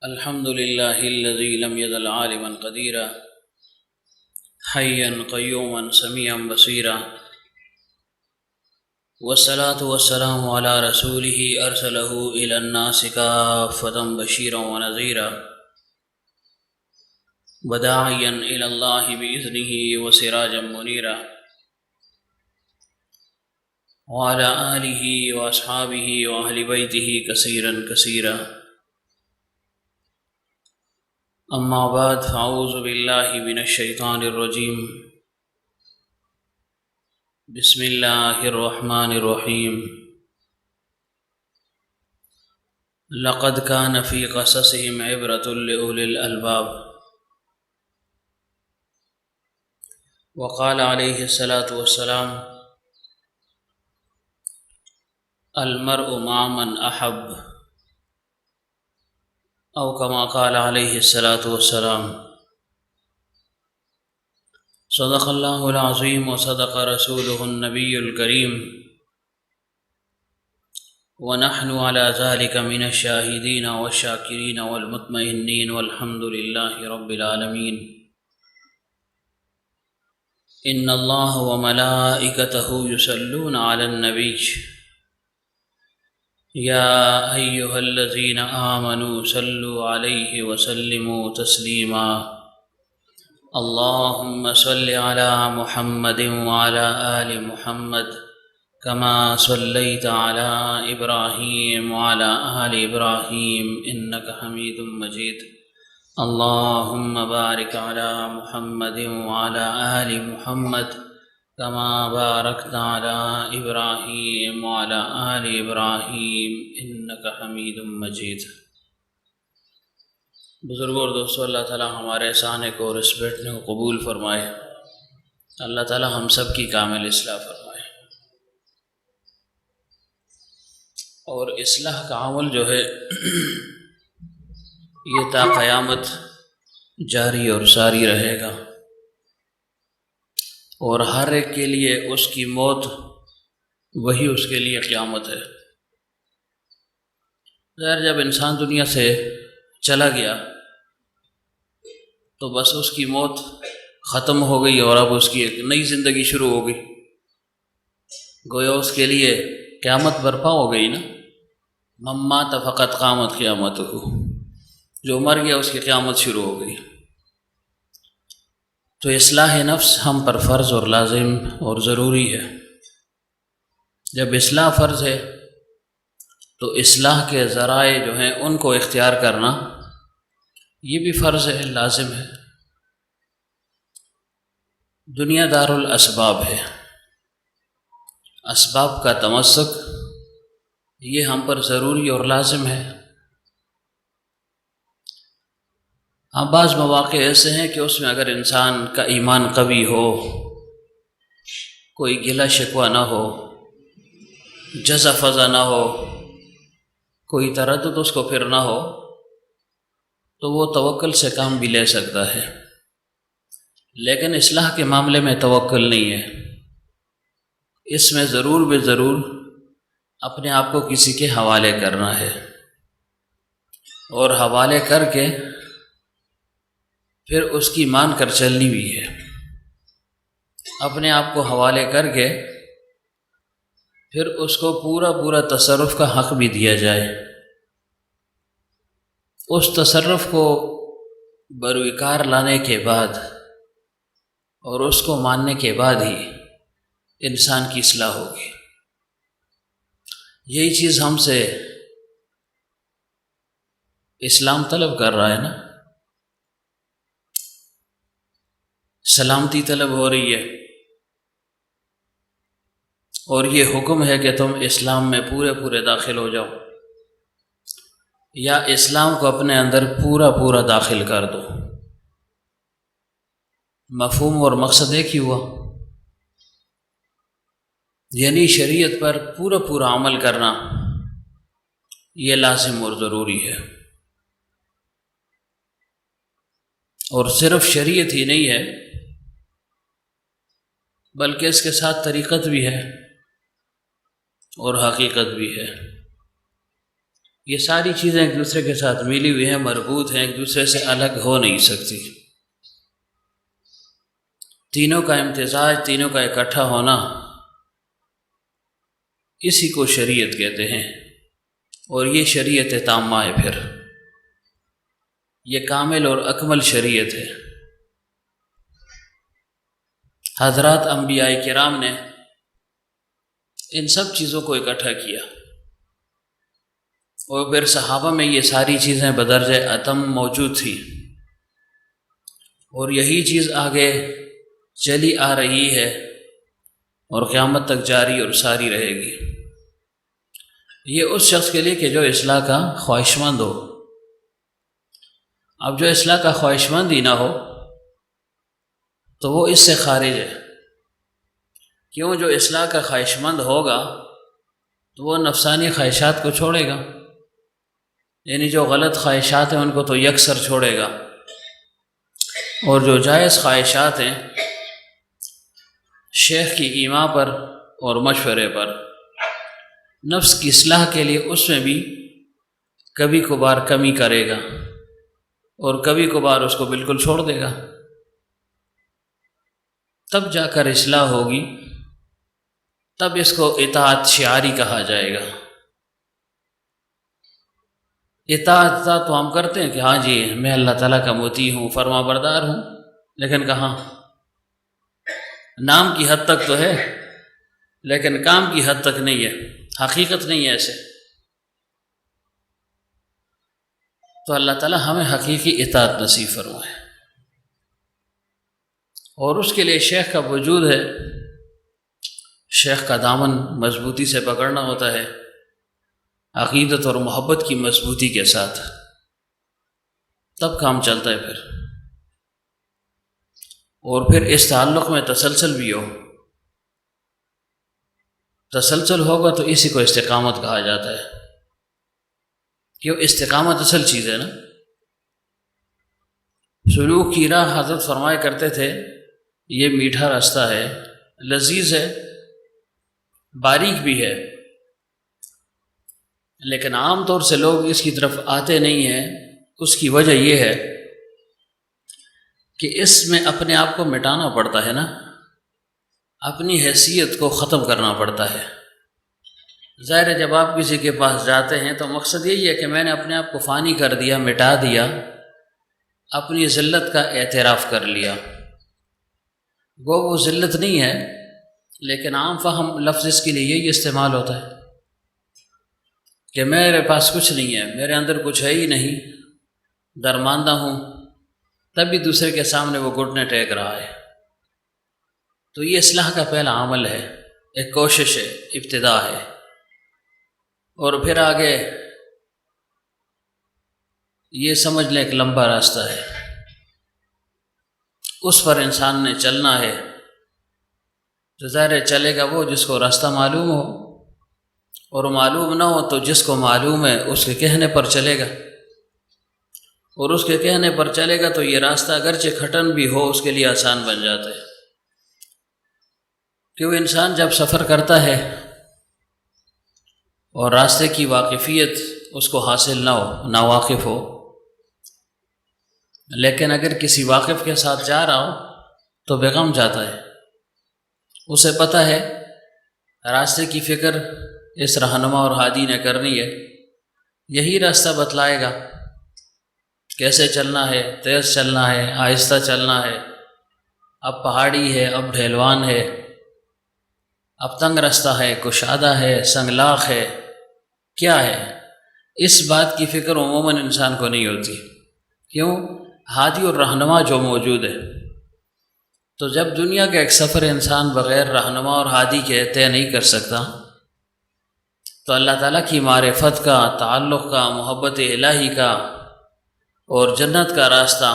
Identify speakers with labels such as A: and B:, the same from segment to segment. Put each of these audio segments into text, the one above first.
A: الحمد لله الذي لم يزل عالما قديرا حيا قيوما سميعا بصيرا، والصلاة والسلام على رسوله أرسله إلى الناس كافة بشيرا ونذيرا وداعيا إلى الله بإذنه وسراجا منيرا، وعلى آله وأصحابه وأهل بيته كثيرا كثيرا. أما بعد، فأعوذ بالله من الشيطان الرجيم. بسم الله الرحمن الرحيم. لقد كان في قصصهم عبرة لأولي الألباب. وقال عليه الصلاة والسلام: المرء مع من أحب، أو كما قال عليه الصلاة والسلام. صدق الله العظيم وصدق رسوله النبي الكريم، ونحن على ذلك من الشاهدين والشاكرين والمطمئنين، والحمد لله رب العالمين. إن الله وملائكته يصلون على النبي يا أيها الذين آمنوا صلوا عليه وسلموا تسليما. اللهم صل على محمد وعلى آل محمد كما صليت على إبراهيم وعلى آل إبراهيم إنك حميد مجيد. اللهم بارك على محمد وعلى آل محمد كما باركت على إبراهيم وعلى آل إبراهيم إنك حميد مجيد. بزرگوں اور دوستوں، اللہ تعالیٰ ہمارے احسان کو اور اس بیٹھنے کو قبول فرمائے. اللہ تعالیٰ ہم سب کی کامل اصلاح فرمائے. اور اصلاح کا عمل جو ہے یہ تا قیامت جاری اور ساری رہے گا، اور ہر ایک کے لیے اس کی موت وہی اس کے لیے قیامت ہے. ظاہر جب انسان دنیا سے چلا گیا تو بس اس کی موت ختم ہو گئی، اور اب اس کی ایک نئی زندگی شروع ہو گئی. گویا اس کے لیے قیامت برپا ہو گئی نا. من مات فقط قامت قیامتہ، جو مر گیا اس کی قیامت شروع ہو گئی. تو اصلاح نفس ہم پر فرض اور لازم اور ضروری ہے. جب اصلاح فرض ہے تو اصلاح کے ذرائع جو ہیں ان کو اختیار کرنا یہ بھی فرض ہے، لازم ہے. دنیا دار الاسباب ہے، اسباب کا تمسک یہ ہم پر ضروری اور لازم ہے. ہاں، بعض مواقع ایسے ہیں کہ اس میں اگر انسان کا ایمان قوی ہو، کوئی گلہ شکوہ نہ ہو، جزع فضع نہ ہو، کوئی تردد اس کو پھر نہ ہو، تو وہ توکل سے کام بھی لے سکتا ہے. لیکن اصلاح کے معاملے میں توکل نہیں ہے. اس میں ضرور بے ضرور اپنے آپ کو کسی کے حوالے کرنا ہے، اور حوالے کر کے پھر اس کی مان کر چلنی بھی ہے. اپنے آپ کو حوالے کر کے پھر اس کو پورا تصرف کا حق بھی دیا جائے. اس تصرف کو بروکار لانے کے بعد اور اس کو ماننے کے بعد ہی انسان کی اصلاح ہوگی. یہی چیز ہم سے اسلام طلب کر رہا ہے نا. سلامتی طلب ہو رہی ہے، اور یہ حکم ہے کہ تم اسلام میں پورے داخل ہو جاؤ، یا اسلام کو اپنے اندر پورا داخل کر دو. مفہوم اور مقصد ایک ہی ہوا، یعنی شریعت پر پورا عمل کرنا یہ لازم اور ضروری ہے. اور صرف شریعت ہی نہیں ہے بلکہ اس کے ساتھ طریقت بھی ہے اور حقیقت بھی ہے. یہ ساری چیزیں ایک دوسرے کے ساتھ ملی ہوئی ہیں، مربوط ہیں، ایک دوسرے سے الگ ہو نہیں سکتی۔ تینوں کا امتزاج، تینوں کا اکٹھا ہونا، اسی کو شریعت کہتے ہیں، اور یہ شریعت تامہ ہے، پھر یہ کامل اور اکمل شریعت ہے۔ حضرات انبیاء کرام نے ان سب چیزوں کو اکٹھا کیا، اور پھر صحابہ میں یہ ساری چیزیں بدرجہ اتم موجود تھیں، اور یہی چیز آگے چلی آ رہی ہے اور قیامت تک جاری اور ساری رہے گی۔ یہ اس شخص کے لیے کہ جو اصلاح کا خواہش مند ہو۔ اب جو اصلاح کا خواہش مند ہی نہ ہو تو وہ اس سے خارج ہے۔ کیوں؟ جو اصلاح کا خواہش مند ہوگا تو وہ نفسانی خواہشات کو چھوڑے گا، یعنی جو غلط خواہشات ہیں ان کو تو یکسر چھوڑے گا، اور جو جائز خواہشات ہیں شیخ کی ایما پر اور مشورے پر، نفس کی اصلاح کے لیے اس میں بھی کبھی کبھار کمی کرے گا، اور کبھی کبھار اس کو بالکل چھوڑ دے گا، تب جا کر اصلاح ہوگی، تب اس کو اطاعت شعاری کہا جائے گا۔ اطاعت تو ہم کرتے ہیں کہ ہاں جی میں اللہ تعالیٰ کا مطیع ہوں، فرما بردار ہوں، لیکن کہاں؟ نام کی حد تک تو ہے لیکن کام کی حد تک نہیں ہے، حقیقت نہیں ہے ایسے۔ تو اللہ تعالیٰ ہمیں حقیقی اطاعت نصیب فرمائے، اور اس کے لیے شیخ کا وجود ہے، شیخ کا دامن مضبوطی سے پکڑنا ہوتا ہے، عقیدت اور محبت کی مضبوطی کے ساتھ، تب کام چلتا ہے پھر، اور پھر اس تعلق میں تسلسل بھی ہو۔ تسلسل ہوگا تو اسی کو استقامت کہا جاتا ہے، کیوں؟ استقامت اصل چیز ہے نا۔ سلوک کی راہ حضرت فرمایا کرتے تھے یہ میٹھا راستہ ہے، لذیذ ہے، باریک بھی ہے، لیکن عام طور سے لوگ اس کی طرف آتے نہیں ہیں۔ اس کی وجہ یہ ہے کہ اس میں اپنے آپ کو مٹانا پڑتا ہے نا، اپنی حیثیت کو ختم کرنا پڑتا ہے۔ ظاہر ہے جب آپ کسی کے پاس جاتے ہیں تو مقصد یہی ہے کہ میں نے اپنے آپ کو فانی کر دیا، مٹا دیا، اپنی ذلت کا اعتراف کر لیا۔ وہ ذلت نہیں ہے، لیکن عام فہم لفظ اس کے لیے یہی استعمال ہوتا ہے کہ میرے پاس کچھ نہیں ہے، میرے اندر کچھ ہے ہی نہیں، درماندہ ہوں، تب بھی دوسرے کے سامنے وہ گھٹنے ٹیک رہا ہے۔ تو یہ اصلاح کا پہلا عمل ہے، ایک کوشش ہے، ابتدا ہے، اور پھر آگے یہ سمجھ لیں ایک لمبا راستہ ہے، اس پر انسان نے چلنا ہے۔ تو ظاہر چلے گا وہ جس کو راستہ معلوم ہو، اور معلوم نہ ہو تو جس کو معلوم ہے اس کے کہنے پر چلے گا، اور اس کے کہنے پر چلے گا تو یہ راستہ اگرچہ کھٹن بھی ہو اس کے لیے آسان بن جاتا ہے۔ کہ وہ انسان جب سفر کرتا ہے اور راستے کی واقفیت اس کو حاصل نہ ہو، ناواقف ہو، لیکن اگر کسی واقف کے ساتھ جا رہا ہو تو بیغم جاتا ہے، اسے پتہ ہے راستے کی فکر اس رہنما اور ہادی نے کرنی ہے، یہی راستہ بتلائے گا، کیسے چلنا ہے، تیز چلنا ہے، آہستہ چلنا ہے، اب پہاڑی ہے، اب ڈھیلوان ہے، اب تنگ راستہ ہے، کشادہ ہے، سنگلاخ ہے، کیا ہے؟ اس بات کی فکر عموماً انسان کو نہیں ہوتی۔ کیوں؟ ہادی اور رہنما جو موجود ہے۔ تو جب دنیا کا ایک سفر انسان بغیر رہنما اور ہادی کے طے نہیں کر سکتا، تو اللہ تعالیٰ کی معرفت کا، تعلق کا، محبت الہی کا اور جنت کا راستہ،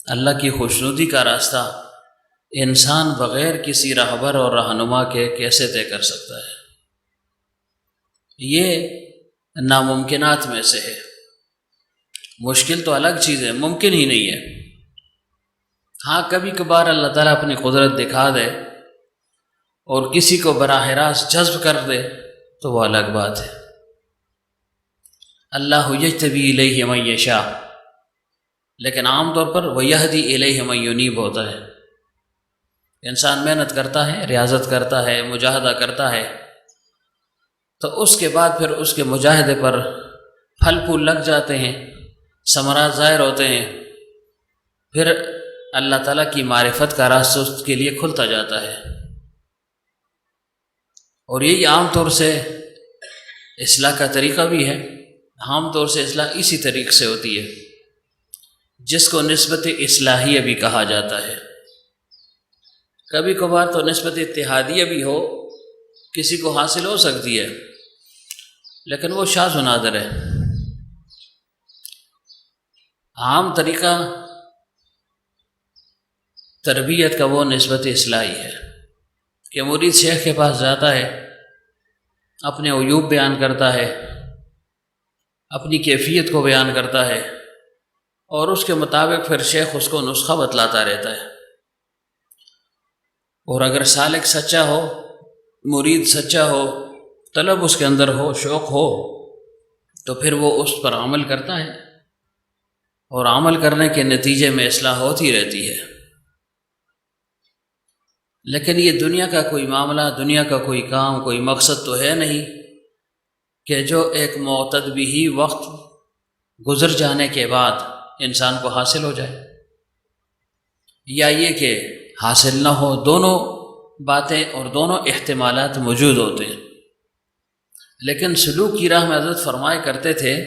A: اللہ کی خوشنودی کا راستہ انسان بغیر کسی راہبر اور رہنما کے کیسے طے کر سکتا ہے؟ یہ ناممکنات میں سے ہے۔ مشکل تو الگ چیز ہے، ممکن ہی نہیں ہے۔ ہاں کبھی کبھار اللہ تعالیٰ اپنی قدرت دکھا دے اور کسی کو براہ راست جذب کر دے تو وہ الگ بات ہے، اللہ یجتبی الیہ من یشاء، لیکن عام طور پر ویہدی الیہ من ینیب ہوتا ہے۔ انسان محنت کرتا ہے، ریاضت کرتا ہے، مجاہدہ کرتا ہے، تو اس کے بعد پھر اس کے مجاہدے پر پھل پھول لگ جاتے ہیں، ثمرات ظاہر ہوتے ہیں، پھر اللہ تعالیٰ کی معرفت کا راستہ اس کے لیے کھلتا جاتا ہے۔ اور یہی عام طور سے اصلاح کا طریقہ بھی ہے۔ عام طور سے اصلاح اسی طریقے سے ہوتی ہے، جس کو نسبت اصلاحیہ بھی کہا جاتا ہے۔ کبھی کبھار تو نسبت اتحادیہ بھی ہو، کسی کو حاصل ہو سکتی ہے، لیکن وہ شاذ و نادر ہے۔ عام طریقہ تربیت کا وہ نسبت اصلاحی ہے کہ مرید شیخ کے پاس جاتا ہے، اپنے عیوب بیان کرتا ہے، اپنی کیفیت کو بیان کرتا ہے، اور اس کے مطابق پھر شیخ اس کو نسخہ بتلاتا رہتا ہے۔ اور اگر سالک سچا ہو، مرید سچا ہو، طلب اس کے اندر ہو، شوق ہو، تو پھر وہ اس پر عمل کرتا ہے، اور عمل کرنے کے نتیجے میں اصلاح ہوتی رہتی ہے۔ لیکن یہ دنیا کا کوئی معاملہ، دنیا کا کوئی کام، کوئی مقصد تو ہے نہیں کہ جو ایک معتد بھی وقت گزر جانے کے بعد انسان کو حاصل ہو جائے، یا یہ کہ حاصل نہ ہو۔ دونوں باتیں اور دونوں احتمالات موجود ہوتے ہیں۔ لیکن سلوک کی راہ میں حضرت فرمایا کرتے تھے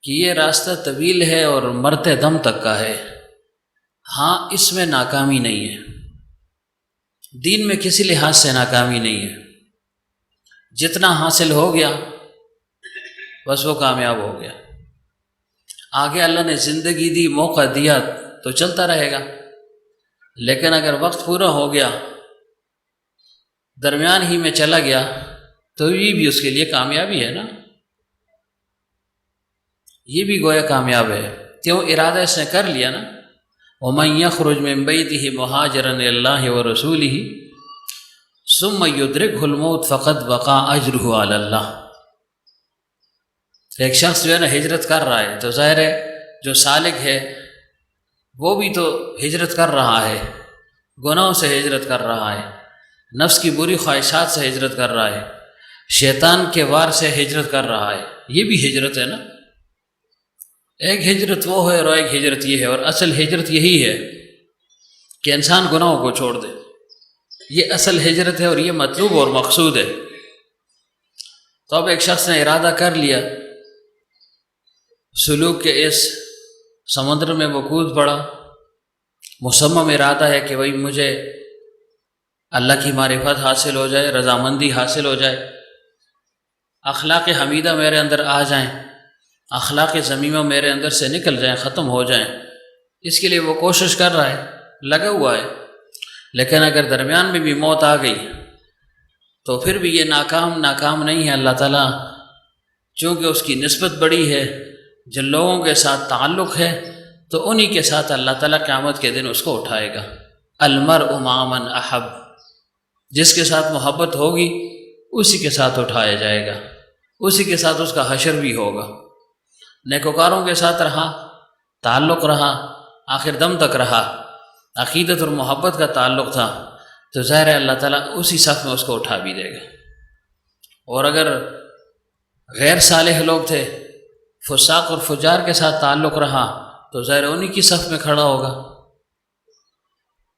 A: کہ یہ راستہ طویل ہے اور مرتے دم تک کا ہے۔ ہاں، اس میں ناکامی نہیں ہے، دین میں کسی لحاظ سے ناکامی نہیں ہے۔ جتنا حاصل ہو گیا بس وہ کامیاب ہو گیا۔ آگے اللہ نے زندگی دی، موقع دیا تو چلتا رہے گا، لیکن اگر وقت پورا ہو گیا، درمیان ہی میں چلا گیا، تو یہ بھی اس کے لیے کامیابی ہے نا، یہ بھی گویا کامیاب ہے۔ کیوں؟ ارادہ اس نے کر لیا نا۔ وَمَن يَخْرُجْ مِن بَيْتِهِ مُهَاجِرًا إِلَى اللَّهِ وَرَسُولِهِ ثُمَّ يُدْرِكْهُ الْمَوْتُ فَقَدْ وَقَعَ أَجْرُهُ عَلَى اللَّهِ۔ ایک شخص جو ہے نا ہجرت کر رہا ہے، تو ظاہر ہے جو سالک ہے وہ بھی تو ہجرت کر رہا ہے، گناہوں سے ہجرت کر رہا ہے، نفس کی بری خواہشات سے ہجرت کر رہا ہے، شیطان کے وار سے ہجرت کر رہا ہے۔ یہ بھی ہجرت ہے نا۔ ایک ہجرت وہ ہے اور ایک ہجرت یہ ہے، اور اصل ہجرت یہی ہے کہ انسان گناہوں کو چھوڑ دے۔ یہ اصل ہجرت ہے اور یہ مطلوب اور مقصود ہے۔ تو اب ایک شخص نے ارادہ کر لیا، سلوک کے اس سمندر میں وہ کود پڑا، مصمم ارادہ ہے کہ بھائی مجھے اللہ کی معرفت حاصل ہو جائے، رضامندی حاصل ہو جائے، اخلاق حمیدہ میرے اندر آ جائیں، اخلاق ذمیمہ میرے اندر سے نکل جائیں، ختم ہو جائیں۔ اس کے لیے وہ کوشش کر رہا ہے، لگا ہوا ہے۔ لیکن اگر درمیان میں بھی موت آ گئی تو پھر بھی یہ ناکام نہیں ہے۔ اللہ تعالیٰ چونکہ اس کی نسبت بڑی ہے، جن لوگوں کے ساتھ تعلق ہے، تو انہی کے ساتھ اللہ تعالیٰ قیامت کے دن اس کو اٹھائے گا۔ المرء مع من احب، جس کے ساتھ محبت ہوگی اسی کے ساتھ اٹھایا جائے گا، اسی کے ساتھ اس کا حشر بھی ہوگا۔ نیکوکاروں کے ساتھ رہا، تعلق رہا، آخر دم تک رہا، عقیدت اور محبت کا تعلق تھا، تو ظاہر ہے اللہ تعالیٰ اسی صف میں اس کو اٹھا بھی دے گا۔ اور اگر غیر صالح لوگ تھے، فساق اور فجار کے ساتھ تعلق رہا، تو ظاہر انہی کی صف میں کھڑا ہوگا۔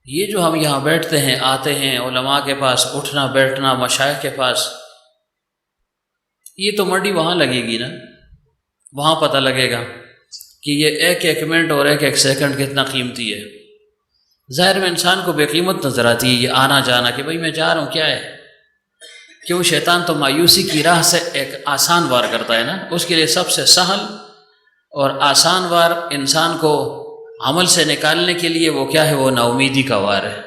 A: یہ جو ہم یہاں بیٹھتے ہیں، آتے ہیں علماء کے پاس، اٹھنا بیٹھنا مشائخ کے پاس، یہ تو منڈی وہاں لگے گی نا، وہاں پتہ لگے گا کہ یہ ایک ایک منٹ اور ایک ایک سیکنڈ کتنا قیمتی ہے۔ ظاہر میں انسان کو بے قیمت نظر آتی ہے یہ آنا جانا، کہ بھئی میں جا رہا ہوں، کیا ہے؟ کیوں؟ شیطان تو مایوسی کی راہ سے ایک آسان وار کرتا ہے نا۔ اس کے لیے سب سے سہل اور آسان وار انسان کو عمل سے نکالنے کے لیے وہ کیا ہے؟ وہ نا امیدی کا وار ہے۔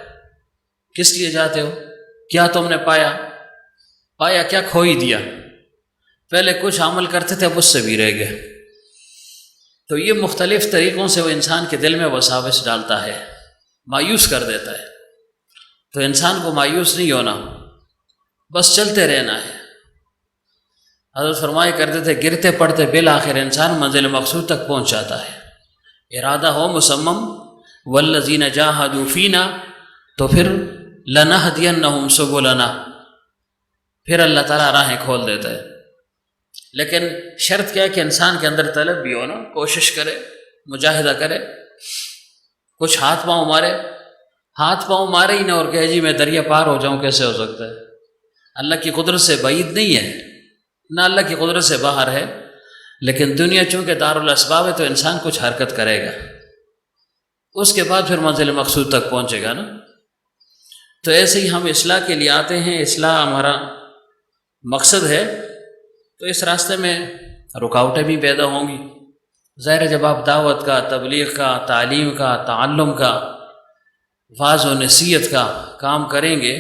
A: کس لیے جاتے ہو؟ کیا تم نے پایا کیا؟ کھو ہی دیا۔ پہلے کچھ عمل کرتے تھے، اب اس سے بھی رہ گئے۔ تو یہ مختلف طریقوں سے وہ انسان کے دل میں وساوس ڈالتا ہے، مایوس کر دیتا ہے۔ تو انسان کو مایوس نہیں ہونا، بس چلتے رہنا ہے۔ حضرت فرمایا کرتے تھے گرتے پڑتے بالآخر انسان منزل مقصود تک پہنچ جاتا ہے، ارادہ ہو مسمم، والذین جاہدوا فینا، تو پھر لنہدینہم سبلنا، پھر اللہ تعالیٰ راہیں کھول دیتا ہے۔ لیکن شرط کیا ہے کہ انسان کے اندر طلب بھی ہو نا، کوشش کرے، مجاہدہ کرے، کچھ ہاتھ پاؤں مارے ہی نہ اور کہے جی میں دریا پار ہو جاؤں، کیسے ہو سکتا ہے؟ اللہ کی قدرت سے بعید نہیں ہے، نہ اللہ کی قدرت سے باہر ہے، لیکن دنیا چونکہ دارالاسباب ہے تو انسان کچھ حرکت کرے گا، اس کے بعد پھر منزل مقصود تک پہنچے گا نا۔ تو ایسے ہی ہم اصلاح کے لیے آتے ہیں، اصلاح ہمارا مقصد ہے، تو اس راستے میں رکاوٹیں بھی پیدا ہوں گی۔ ظاہر ہے جب آپ دعوت کا، تبلیغ کا، تعلیم کا، تعلم کا، واعظ و نصیحت کا کام کریں گے،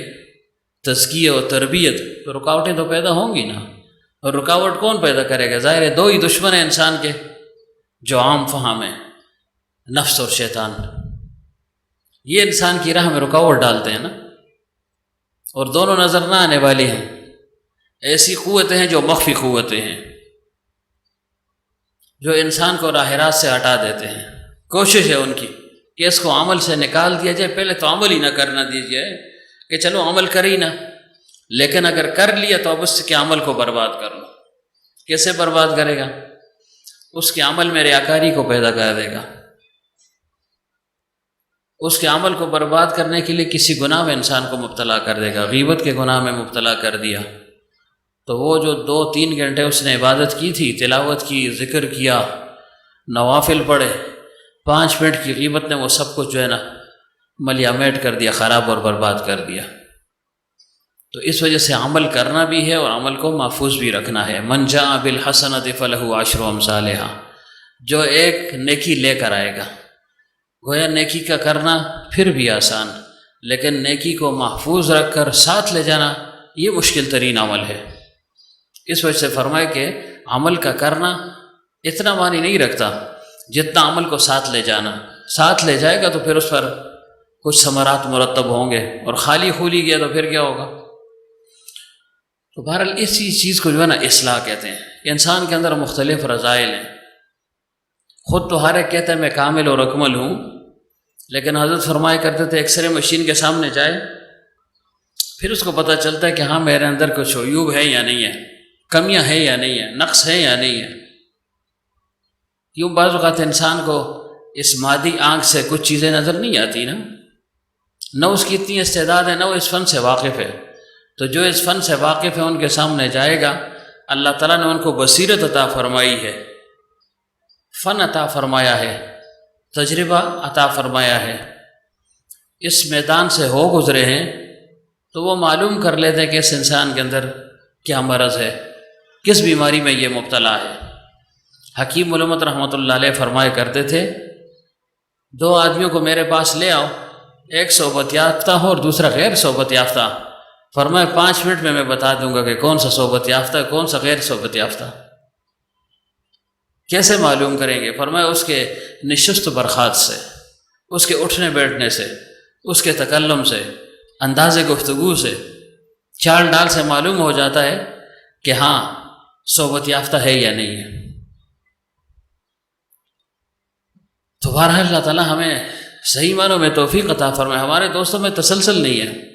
A: تزکیہ و تربیت، تو رکاوٹیں تو پیدا ہوں گی نا۔ اور رکاوٹ کون پیدا کرے گا؟ ظاہر ہے دو ہی دشمن ہیں انسان کے جو عام فہم ہیں، نفس اور شیطان۔ یہ انسان کی راہ میں رکاوٹ ڈالتے ہیں نا، اور دونوں نظر نہ آنے والی ہیں۔ ایسی قوتیں ہیں جو مخفی قوتیں ہیں، جو انسان کو راہ راست سے ہٹا دیتے ہیں۔ کوشش ہے ان کی کہ اس کو عمل سے نکال دیا جائے، پہلے تو عمل ہی نہ کرنا دیجیے کہ چلو عمل کر ہی نہ، لیکن اگر کر لیا تو اب اس کے عمل کو برباد کر لو۔ کیسے برباد کرے گا؟ اس کے عمل میں ریاکاری کو پیدا کر دے گا۔ اس کے عمل کو برباد کرنے کے لیے کسی گناہ میں انسان کو مبتلا کر دے گا۔ غیبت کے گناہ میں مبتلا کر دیا تو وہ جو 2-3 گھنٹے اس نے عبادت کی تھی، تلاوت کی، ذکر کیا، نوافل پڑھے، 5 منٹ کی غیبت نے وہ سب کچھ جو ہے نا ملیا میٹ کر دیا، خراب اور برباد کر دیا۔ تو اس وجہ سے عمل کرنا بھی ہے اور عمل کو محفوظ بھی رکھنا ہے۔ من جاء بالحسنۃ فلہ عشر امثالھا، جو ایک نیکی لے کر آئے گا، گویا نیکی کا کرنا پھر بھی آسان، لیکن نیکی کو محفوظ رکھ کر ساتھ لے جانا یہ مشکل ترین عمل ہے۔ اس وجہ سے فرمائے کہ عمل کا کرنا اتنا معنی نہیں رکھتا جتنا عمل کو ساتھ لے جانا۔ ساتھ لے جائے گا تو پھر اس پر کچھ ثمرات مرتب ہوں گے، اور خالی خولی گیا تو پھر کیا ہوگا؟ تو بہرحال اسی چیز کو جو ہے نا اصلاح کہتے ہیں۔ انسان کے اندر مختلف رذائل ہیں، خود تو ہر ایک کہتا ہے میں کامل اور اکمل ہوں، لیکن حضرت فرمایا کرتے تھے ایکس رے مشین کے سامنے جائے، پھر اس کو پتہ چلتا ہے کہ ہاں میرے اندر کچھ عیوب ہے یا نہیں ہے، کمیاں ہیں یا نہیں ہے، نقص ہے یا نہیں ہے۔ کیوں بعض اوقات انسان کو اس مادی آنکھ سے کچھ چیزیں نظر نہیں آتی نا، نہ اس کی اتنی استعداد ہے، نہ وہ اس فن سے واقف ہے۔ تو جو اس فن سے واقف ہے ان کے سامنے جائے گا، اللہ تعالیٰ نے ان کو بصیرت عطا فرمائی ہے، فن عطا فرمایا ہے، تجربہ عطا فرمایا ہے، اس میدان سے ہو گزرے ہیں، تو وہ معلوم کر لیتے ہیں کہ اس انسان کے اندر کیا مرض ہے، کس بیماری میں یہ مبتلا ہے۔ حکیم علامت رحمۃ اللہ علیہ فرمایا کرتے تھے 2 آدمیوں کو میرے پاس لے آؤ، ایک صحبت یافتہ ہو اور دوسرا غیر صحبت یافتہ، فرمایا 5 منٹ میں بتا دوں گا کہ کون سا صحبت یافتہ ہے، کون سا غیر صحبت یافتہ۔ کیسے معلوم کریں گے؟ فرمایا اس کے نشست و برخاست سے، اس کے اٹھنے بیٹھنے سے، اس کے تکلم سے، انداز گفتگو سے، چال ڈال سے معلوم ہو جاتا ہے کہ ہاں صحبت یافتہ ہے یا نہیں ہے۔ تو بہرحال اللہ تعالیٰ ہمیں صحیح معنوں میں توفیق عطا فرمائے۔ ہمارے دوستوں میں تسلسل نہیں ہے،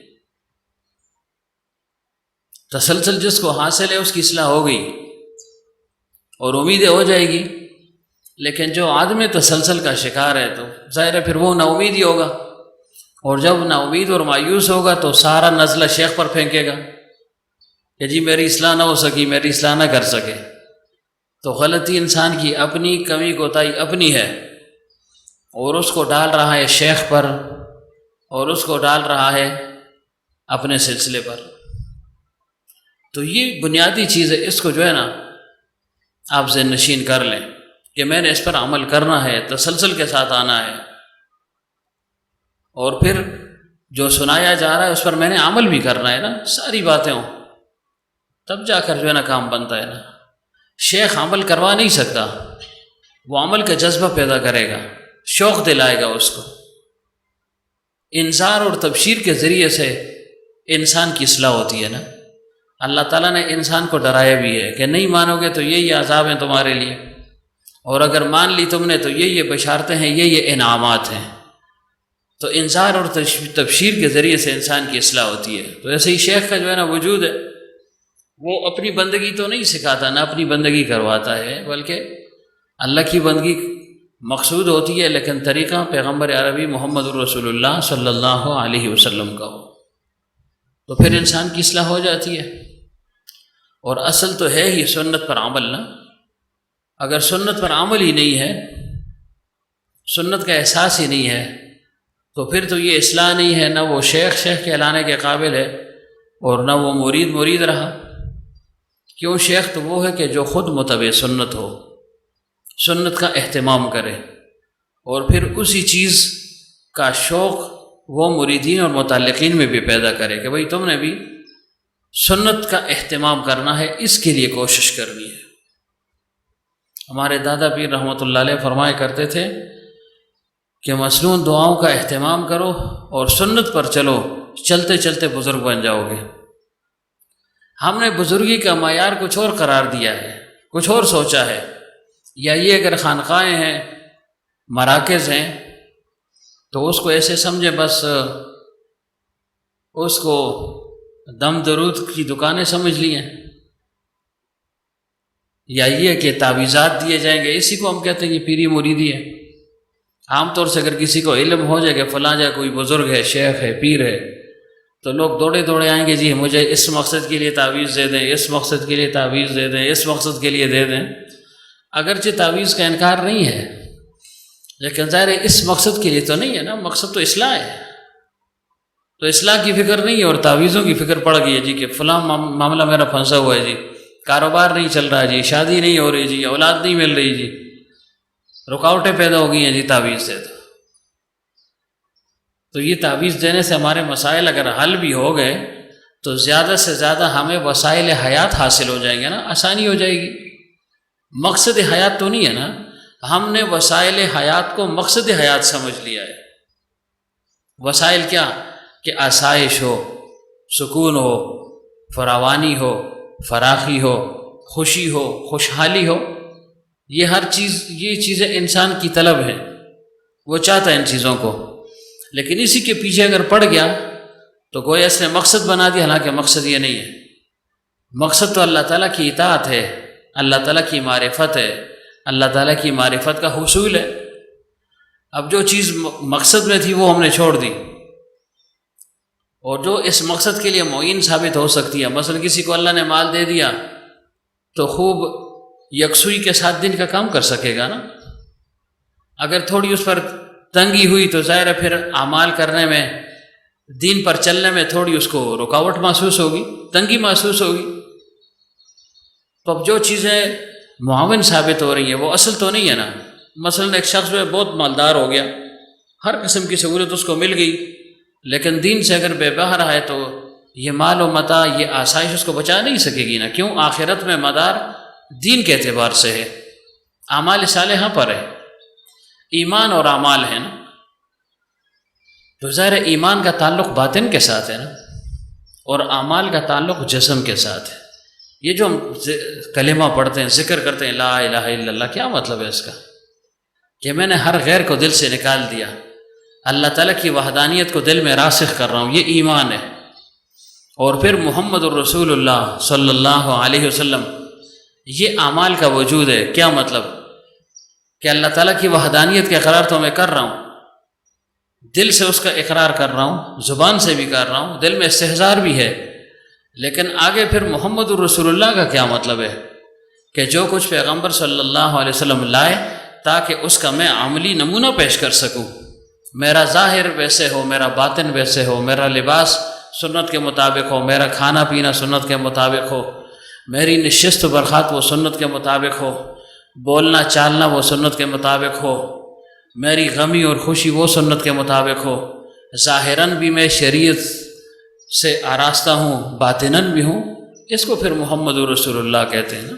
A: تسلسل جس کو حاصل ہے اس کی اصلاح ہو گئی اور امیدیں ہو جائے گی، لیکن جو عدم تسلسل کا شکار ہے تو ظاہر ہے پھر وہ نا امید ہی ہوگا، اور جب نا امید اور مایوس ہوگا تو سارا نزلہ شیخ پر پھینکے گا کہ جی میری اصلاح نہ ہو سکی، میری اصلاح نہ کر سکے۔ تو غلطی انسان کی اپنی، کمی کوتاہی اپنی ہے، اور اس کو ڈال رہا ہے شیخ پر، اور اس کو ڈال رہا ہے اپنے سلسلے پر۔ تو یہ بنیادی چیز ہے، اس کو جو ہے نا آپ ذہن نشین کر لیں کہ میں نے اس پر عمل کرنا ہے، تسلسل کے ساتھ آنا ہے، اور پھر جو سنایا جا رہا ہے اس پر میں نے عمل بھی کرنا ہے نا، ساری باتیں ہوں تب جا کر جو ہے نا کام بنتا ہے نا۔ شیخ عمل کروا نہیں سکتا، وہ عمل کا جذبہ پیدا کرے گا، شوق دلائے گا اس کو، انذار اور تبشیر کے ذریعے سے انسان کی اصلاح ہوتی ہے نا۔ اللہ تعالیٰ نے انسان کو ڈرایا بھی ہے کہ نہیں مانو گے تو یہ عذاب ہیں تمہارے لیے، اور اگر مان لی تم نے تو یہ بشارتیں ہیں، یہ انعامات ہیں۔ تو انذار اور تبشیر کے ذریعے سے انسان کی اصلاح ہوتی ہے۔ تو ایسے ہی شیخ کا جو ہے نا وجود ہے، وہ اپنی بندگی تو نہیں سکھاتا، نہ اپنی بندگی کرواتا ہے، بلکہ اللہ کی بندگی مقصود ہوتی ہے، لیکن طریقہ پیغمبر عربی محمد الرسول اللہ صلی اللہ علیہ وسلم کا ہو، تو پھر انسان کی اصلاح ہو جاتی ہے۔ اور اصل تو ہے ہی سنت پر عمل نا۔ اگر سنت پر عمل ہی نہیں ہے، سنت کا احساس ہی نہیں ہے، تو پھر تو یہ اصلاح نہیں ہے، نہ وہ شیخ کہلانے کے قابل ہے اور نہ وہ مرید رہا۔ کیوں؟ شیخ تو وہ ہے کہ جو خود متبع سنت ہو، سنت کا اہتمام کرے، اور پھر اسی چیز کا شوق وہ مریدین اور متعلقین میں بھی پیدا کرے کہ بھئی تم نے بھی سنت کا اہتمام کرنا ہے، اس کے لیے کوشش کرنی ہے۔ ہمارے دادا پیر رحمۃ اللہ علیہ فرمایا کرتے تھے کہ مسنون دعاؤں کا اہتمام کرو اور سنت پر چلو، چلتے چلتے بزرگ بن جاؤ گے۔ ہم نے بزرگی کا معیار کچھ اور قرار دیا ہے، کچھ اور سوچا ہے، یا یہ اگر خانقاہیں ہیں، مراکز ہیں، تو اس کو ایسے سمجھے بس اس کو دم درود کی دکانیں سمجھ لی ہیں، یا یہ کہ تعویذات دیے جائیں گے، اسی کو ہم کہتے ہیں کہ پیری مریدی ہے۔ عام طور سے اگر کسی کو علم ہو جائے کہ فلاں جگہ کوئی بزرگ ہے، شیخ ہے، پیر ہے، تو لوگ دوڑے آئیں گے، جی مجھے اس مقصد کے لیے تعویذ دے دیں، اس مقصد کے لیے تعویذ دے دیں، اس مقصد کے لیے دے دیں۔ اگرچہ تعویذ کا انکار نہیں ہے، لیکن ظاہر ہے اس مقصد کے لیے تو نہیں ہے نا، مقصد تو اصلاح ہے۔ تو اصلاح کی فکر نہیں ہے اور تعویذوں کی فکر پڑ گئی ہے، جی کہ فلاں معاملہ میرا پھنسا ہوا ہے، جی کاروبار نہیں چل رہا ہے، جی شادی نہیں ہو رہی، جی اولاد نہیں مل رہی، جی رکاوٹیں پیدا ہو گئی ہیں، جی تعویذ سے تو یہ تعویذ دینے سے ہمارے مسائل اگر حل بھی ہو گئے تو زیادہ سے زیادہ ہمیں وسائل حیات حاصل ہو جائیں گے نا، آسانی ہو جائے گی۔ مقصد حیات تو نہیں ہے نا، ہم نے وسائل حیات کو مقصد حیات سمجھ لیا ہے۔ وسائل کیا؟ کہ آسائش ہو، سکون ہو، فراوانی ہو، فراخی ہو، خوشی ہو، خوشحالی ہو، یہ ہر چیز، یہ چیزیں انسان کی طلب ہیں، وہ چاہتا ہے ان چیزوں کو، لیکن اسی کے پیچھے اگر پڑ گیا تو گویا اس نے مقصد بنا دیا، حالانکہ مقصد یہ نہیں ہے۔ مقصد تو اللہ تعالیٰ کی اطاعت ہے، اللہ تعالیٰ کی معرفت ہے، اللہ تعالیٰ کی معرفت کا حصول ہے۔ اب جو چیز مقصد میں تھی وہ ہم نے چھوڑ دی، اور جو اس مقصد کے لیے معین ثابت ہو سکتی ہے، مثلا کسی کو اللہ نے مال دے دیا تو خوب یکسوئی کے ساتھ دن کا کام کر سکے گا نا۔ اگر تھوڑی اس پر تنگی ہوئی تو ظاہر ہے پھر اعمال کرنے میں، دین پر چلنے میں تھوڑی اس کو رکاوٹ محسوس ہوگی، تنگی محسوس ہوگی۔ تو اب جو چیزیں معاون ثابت ہو رہی ہیں وہ اصل تو نہیں ہے نا۔ مثلا ایک شخص جو ہے بہت مالدار ہو گیا، ہر قسم کی سہولت اس کو مل گئی، لیکن دین سے اگر بے بہرا ہے تو یہ مال و متاع، یہ آسائش اس کو بچا نہیں سکے گی نا۔ کیوں؟ آخرت میں مدار دین کے اعتبار سے ہے، اعمال صالحہ پر ہے، ایمان اور اعمال ہے نا۔ تو ظاہر ایمان کا تعلق باطن کے ساتھ ہے نا، اور اعمال کا تعلق جسم کے ساتھ ہے۔ یہ جو ہم کلمہ پڑھتے ہیں، ذکر کرتے ہیں لا الہ الا اللہ، کیا مطلب ہے اس کا؟ کہ میں نے ہر غیر کو دل سے نکال دیا، اللہ تعالیٰ کی وحدانیت کو دل میں راسخ کر رہا ہوں، یہ ایمان ہے۔ اور پھر محمد الرسول اللہ صلی اللہ علیہ وسلم، یہ اعمال کا وجود ہے۔ کیا مطلب؟ کہ اللہ تعالیٰ کی وحدانیت کا اقرار تو میں کر رہا ہوں، دل سے اس کا اقرار کر رہا ہوں، زبان سے بھی کر رہا ہوں، دل میں استحضار بھی ہے، لیکن آگے پھر محمد الرسول اللہ کا کیا مطلب ہے؟ کہ جو کچھ پیغمبر صلی اللہ علیہ وسلم لائے تاکہ اس کا میں عملی نمونہ پیش کر سکوں، میرا ظاہر ویسے ہو، میرا باطن ویسے ہو، میرا لباس سنت کے مطابق ہو، میرا کھانا پینا سنت کے مطابق ہو، میری نشست و برخات وہ سنت کے مطابق ہو، بولنا چالنا وہ سنت کے مطابق ہو، میری غمی اور خوشی وہ سنت کے مطابق ہو، ظاہراً بھی میں شریعت سے آراستہ ہوں، باطناً بھی ہوں، اس کو پھر محمد رسول اللہ کہتے ہیں نا۔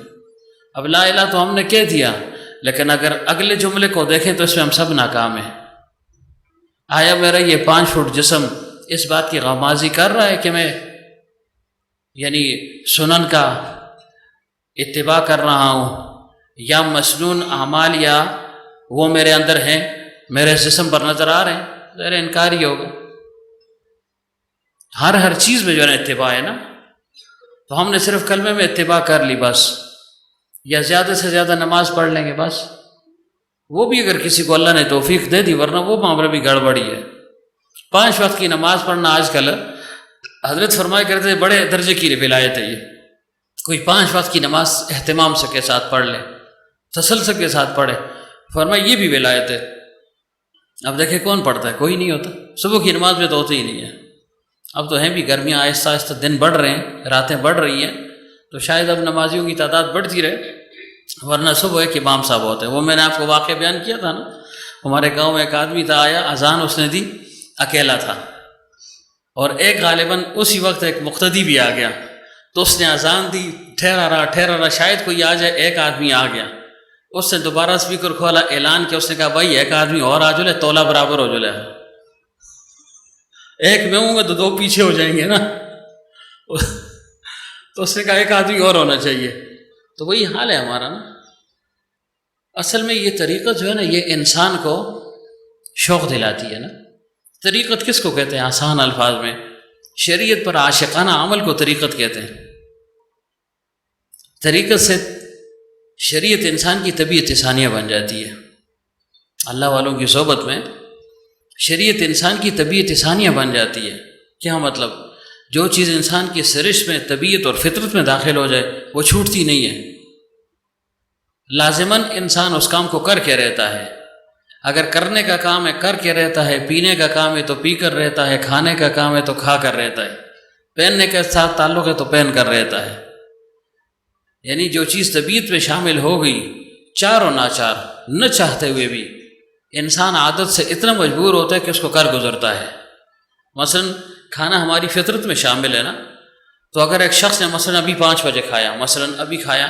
A: اب لا الہ تو ہم نے کہہ دیا، لیکن اگر اگلے جملے کو دیکھیں تو اس میں ہم سب ناکام ہیں۔ آیا میرا یہ 5 فٹ جسم اس بات کی غمازی کر رہا ہے کہ میں یعنی سنن کا اتباع کر رہا ہوں، یا مسنون اعمال یا وہ میرے اندر ہیں، میرے جسم پر نظر آ رہے ہیں، ذرا انکار ہی ہوگا۔ ہر چیز میں جو ہے نا اتباع ہے نا، تو ہم نے صرف کلمے میں اتباع کر لی بس، یا زیادہ سے زیادہ نماز پڑھ لیں گے بس، وہ بھی اگر کسی کو اللہ نے توفیق دے دی، ورنہ وہ معاملہ بھی گڑبڑی ہے۔ 5 وقت کی نماز پڑھنا آج کل حضرت فرمایا کرتے تھے بڑے درجے کی ولایت ہے، یہ کوئی 5 وقت کی نماز اہتمام سے کے ساتھ پڑھ لے، تسلسل کے ساتھ پڑھے، فرمایا یہ بھی ولایت ہے۔ اب دیکھیں کون پڑھتا ہے؟ کوئی نہیں ہوتا۔ صبح کی نماز میں تو ہوتی ہی نہیں ہے۔ اب تو ہیں بھی گرمیاں آہستہ آہستہ دن بڑھ رہے ہیں، راتیں بڑھ رہی ہیں، تو شاید اب نمازیوں کی تعداد بڑھتی رہے، ورنہ صبح ایک امام صاحب ہوتے ہیں۔ وہ میں نے آپ کو واقعہ بیان کیا تھا نا، ہمارے گاؤں میں ایک آدمی تھا، آیا اذان اس نے دی، اکیلا تھا، اور ایک غالباً اسی وقت ایک مقتدی بھی آ گیا، تو اس نے اذان دی، ٹھہرا رہا شاید کوئی آ جائے، ایک آدمی آ گیا، اس نے دوبارہ اسپیکر کھولا، اعلان کیا، اس نے کہا بھائی ایک آدمی اور آ جلے، تولہ برابر ہو جلے، ایک میں ہوں گا تو 2 پیچھے ہو جائیں گے نا، تو اس نے کہا ایک آدمی اور ہونا چاہیے۔ تو وہی حال ہے ہمارا نا۔ اصل میں یہ طریقت جو ہے نا، یہ انسان کو شوق دلاتی ہے نا۔ طریقت کس کو کہتے ہیں؟ آسان الفاظ میں شریعت پر عاشقانہ عمل کو طریقت کہتے ہیں۔ طریقت سے شریعت انسان کی طبیعت ثانیہ بن جاتی ہے۔ اللہ والوں کی صحبت میں شریعت انسان کی طبیعت ثانیہ بن جاتی ہے۔ کیا مطلب؟ جو چیز انسان کی سرشت میں، طبیعت اور فطرت میں داخل ہو جائے وہ چھوٹتی نہیں ہے، لازماً انسان اس کام کو کر کے رہتا ہے۔ اگر کرنے کا کام ہے کر کے رہتا ہے، پینے کا کام ہے تو پی کر رہتا ہے، کھانے کا کام ہے تو کھا کر رہتا ہے، پہننے کے ساتھ تعلق ہے تو پہن کر رہتا ہے۔ یعنی جو چیز طبیعت میں شامل ہو گئی، چار و ناچار، نہ چاہتے ہوئے بھی انسان عادت سے اتنا مجبور ہوتا ہے کہ اس کو کر گزرتا ہے۔ مثلا کھانا ہماری فطرت میں شامل ہے نا، تو اگر ایک شخص نے مثلا ابھی 5 بجے کھایا، مثلا ابھی کھایا،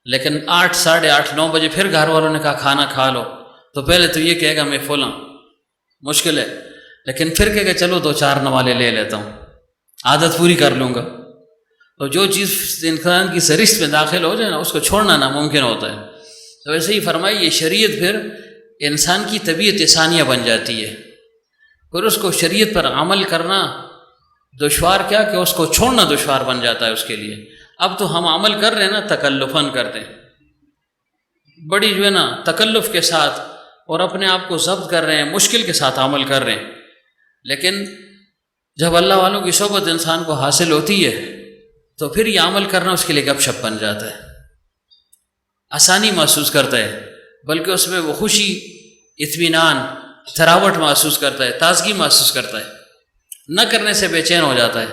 A: لیکن 8، 8:30، 9 بجے پھر گھر والوں نے کہا کھانا کھا لو، تو پہلے تو یہ کہے گا میں فل ہوں، مشکل ہے، لیکن پھر کہے گا چلو 2-4 نوالے لے لیتا ہوں، عادت پوری کر لوں گا۔ تو جو چیز انسان کی سرشت میں داخل ہو جائے نا، اس کو چھوڑنا ناممکن ہوتا ہے۔ تو ویسے ہی فرمائی یہ شریعت پھر انسان کی طبیعت ثانیہ بن جاتی ہے، پھر اس کو شریعت پر عمل کرنا دشوار کیا کہ اس کو چھوڑنا دشوار بن جاتا ہے اس کے لیے۔ اب تو ہم عمل کر رہے ہیں نا، تکلفاً کرتے ہیں، بڑی جو ہے نا تکلف کے ساتھ، اور اپنے آپ کو ضبط کر رہے ہیں، مشکل کے ساتھ عمل کر رہے ہیں، لیکن جب اللہ والوں کی صحبت انسان کو حاصل ہوتی ہے تو پھر یہ عمل کرنا اس کے لیے گپ شپ بن جاتا ہے، آسانی محسوس کرتا ہے، بلکہ اس میں وہ خوشی، اطمینان، تھراوٹ محسوس کرتا ہے، تازگی محسوس کرتا ہے، نہ کرنے سے بے چین ہو جاتا ہے۔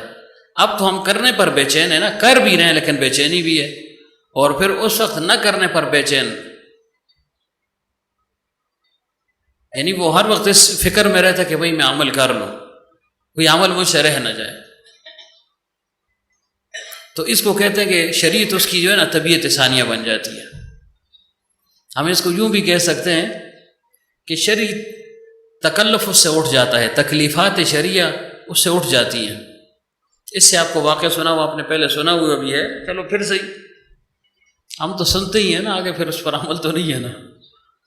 A: اب تو ہم کرنے پر بے چین ہیں نا، کر بھی رہے ہیں لیکن بے چینی بھی ہے، اور پھر اس وقت نہ کرنے پر بے چین، یعنی وہ ہر وقت اس فکر میں رہتا ہے کہ بھئی میں عمل کر لوں، کوئی عمل مجھ سے رہ نہ جائے۔ تو اس کو کہتے ہیں کہ شریعت اس کی جو ہے نا طبیعت ثانیہ بن جاتی ہے۔ ہم اس کو یوں بھی کہہ سکتے ہیں کہ شریعت تکلف اس سے اٹھ جاتا ہے، تکلیفات شریعہ اس سے اٹھ جاتی ہیں۔ اس سے آپ کو واقعہ سنا ہوا، آپ نے پہلے سنا ہوا بھی ہے، چلو پھر صحیح، ہم تو سنتے ہی ہیں نا، آگے پھر اس پر عمل تو نہیں ہے نا،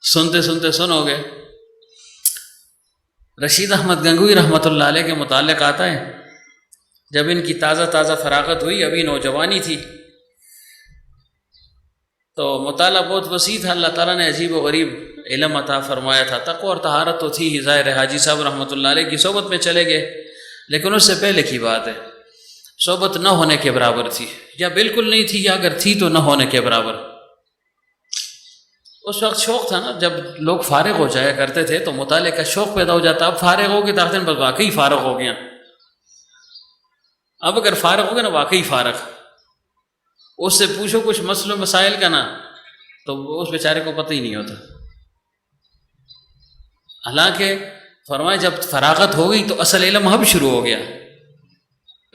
A: سنتے سنتے سنو گے۔ رشید احمد گنگوئی رحمۃ اللہ علیہ کے متعلق آتا ہے، جب ان کی تازہ فراغت ہوئی، ابھی نوجوانی تھی، تو مطالعہ بہت وسیع تھا، اللہ تعالیٰ نے عجیب و غریب علم عطا فرمایا تھا، تقوی اور طہارت تو تھی ہی، ظاہر حاجی صاحب رحمۃ اللہ علیہ کی صحبت میں چلے گئے، لیکن اس سے پہلے کی بات ہے، صحبت نہ ہونے کے برابر تھی، یا بالکل نہیں تھی، یا اگر تھی تو نہ ہونے کے برابر۔ اس وقت شوق تھا نا، جب لوگ فارغ ہو جایا کرتے تھے تو مطالعے کا شوق پیدا ہو جاتا، اب فارغ ہو گئے تو بس واقعی فارغ ہو گیا، اب اگر فارغ ہو گئے نا واقعی فارغ، اس سے پوچھو کچھ مسئلوں مسائل کا نا تو اس بیچارے کو پتہ ہی نہیں ہوتا۔ حالانکہ فرمائے جب فراغت ہو گئی تو اصل علم اب شروع ہو گیا،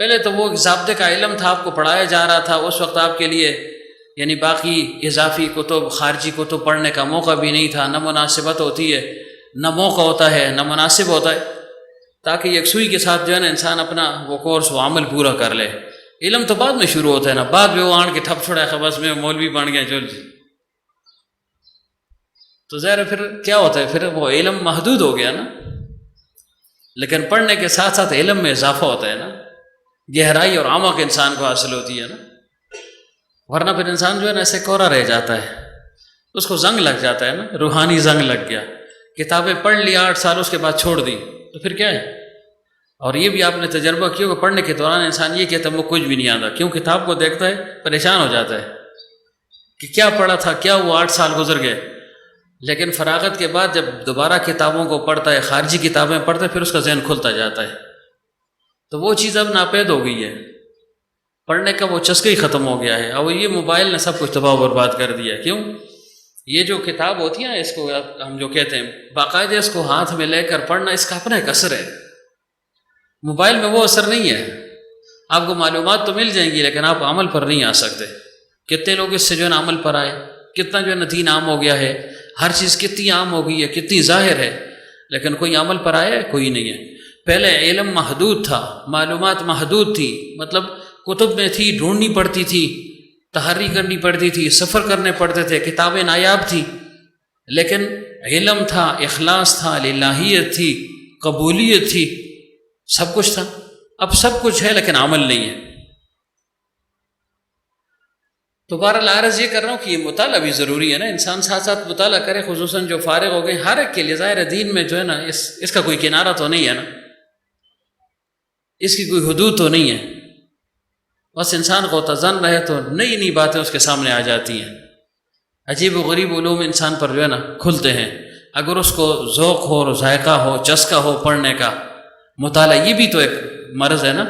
A: پہلے تو وہ ضابطے کا علم تھا، آپ کو پڑھایا جا رہا تھا، اس وقت آپ کے لیے یعنی باقی اضافی کتب، خارجی کتب پڑھنے کا موقع بھی نہیں تھا، نہ مناسبت ہوتی ہے، نہ موقع ہوتا ہے، نہ مناسب ہوتا ہے، تاکہ یکسوئی کے ساتھ جو ہے نا انسان اپنا وہ کورس و عمل پورا کر لے۔ علم تو بعد میں شروع ہوتا ہے نا، بعد میں وہ آن کے ٹھپ چھوڑا ہے بس میں مولوی بن گیا چل جی، تو ظاہر پھر کیا ہوتا ہے، پھر وہ علم محدود ہو گیا نا. لیکن پڑھنے کے ساتھ ساتھ علم میں اضافہ ہوتا ہے نا، گہرائی اور عمق انسان کو حاصل ہوتی ہے نا، ورنہ پھر انسان جو ہے نا ایسے کوڑا رہ جاتا ہے، اس کو زنگ لگ جاتا ہے نا، روحانی زنگ لگ گیا. کتابیں پڑھ لی 8 سال، اس کے بعد چھوڑ دی تو پھر کیا ہے. اور یہ بھی آپ نے تجربہ کیا کہ پڑھنے کے دوران انسان یہ کہتا ہے وہ کچھ بھی نہیں آتا، کیوں کتاب کو دیکھتا ہے پریشان ہو جاتا ہے کہ کیا پڑھا تھا، کیا وہ 8 سال گزر گئے. لیکن فراغت کے بعد جب دوبارہ کتابوں کو پڑھتا ہے، خارجی کتابیں پڑھتا ہے، پھر اس کا ذہن کھلتا جاتا ہے. تو وہ چیز اب ناپید ہو گئی ہے، پڑھنے کا وہ چسکا ہی ختم ہو گیا ہے. اب یہ موبائل نے سب کچھ تباہ و برباد کر دیا. کیوں؟ یہ جو کتاب ہوتی ہے اس کو ہم جو کہتے ہیں باقاعدہ اس کو ہاتھ میں لے کر پڑھنا، اس کا اپنا ایک اثر ہے. موبائل میں وہ اثر نہیں ہے. آپ کو معلومات تو مل جائیں گی لیکن آپ عمل پر نہیں آ سکتے. کتنے لوگ اس سے جو ہے نا عمل پر آئے، کتنا جو ہے نا دین عام ہو گیا ہے، ہر چیز کتنی عام ہو گئی ہے، کتنی ظاہر ہے، لیکن کوئی عمل پر آیا ہے؟ کوئی نہیں ہے. پہلے علم محدود تھا، معلومات محدود تھی، مطلب کتب میں تھی، ڈھونڈنی پڑتی تھی، تحری کرنی پڑتی تھی، سفر کرنے پڑتے تھے، کتابیں نایاب تھی، لیکن علم تھا، اخلاص تھا، للہیت تھی، قبولیت تھی، سب کچھ تھا. اب سب کچھ ہے لیکن عمل نہیں ہے. تو بہرحال عرض یہ کر رہا ہوں کہ یہ مطالعہ بھی ضروری ہے نا، انسان ساتھ ساتھ مطالعہ کرے، خصوصاً جو فارغ ہو گئے، ہر ایک کے لیے. ظاہر دین میں جو ہے نا اس کا کوئی کنارہ تو نہیں ہے نا، اس کی کوئی حدود تو نہیں ہے. بس انسان کو تزن رہے تو نئی نئی باتیں اس کے سامنے آ جاتی ہیں. عجیب و غریب علوم انسان پر جو ہے نا کھلتے ہیں، اگر اس کو ذوق ہو، ذائقہ ہو، چسکا ہو پڑھنے کا. مطالعہ یہ بھی تو ایک مرض ہے نا.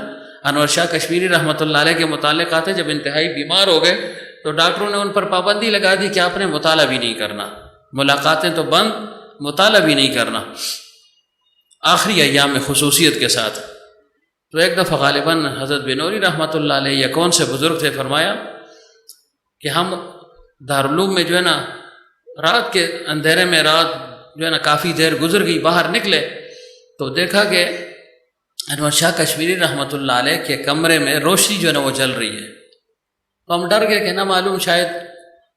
A: انور شاہ کشمیری رحمۃ اللہ علیہ کے متعلق آتے جب انتہائی بیمار ہو گئے تو ڈاکٹروں نے ان پر پابندی لگا دی کہ آپ نے مطالعہ بھی نہیں کرنا، ملاقاتیں تو بند، مطالعہ بھی نہیں کرنا، آخری ایام میں خصوصیت کے ساتھ. تو ایک دفعہ غالباً حضرت بنوری رحمۃ اللہ علیہ یا کون سے بزرگ تھے، فرمایا کہ ہم دارالعلوم میں جو ہے نا رات کے اندھیرے میں، رات جو ہے نا کافی دیر گزر گئی، باہر نکلے تو دیکھا کہ انور شاہ کشمیری رحمۃ اللہ علیہ کے کمرے میں روشنی جو ہے نا وہ جل رہی ہے. تو ہم ڈر گئے کہ نہ معلوم شاید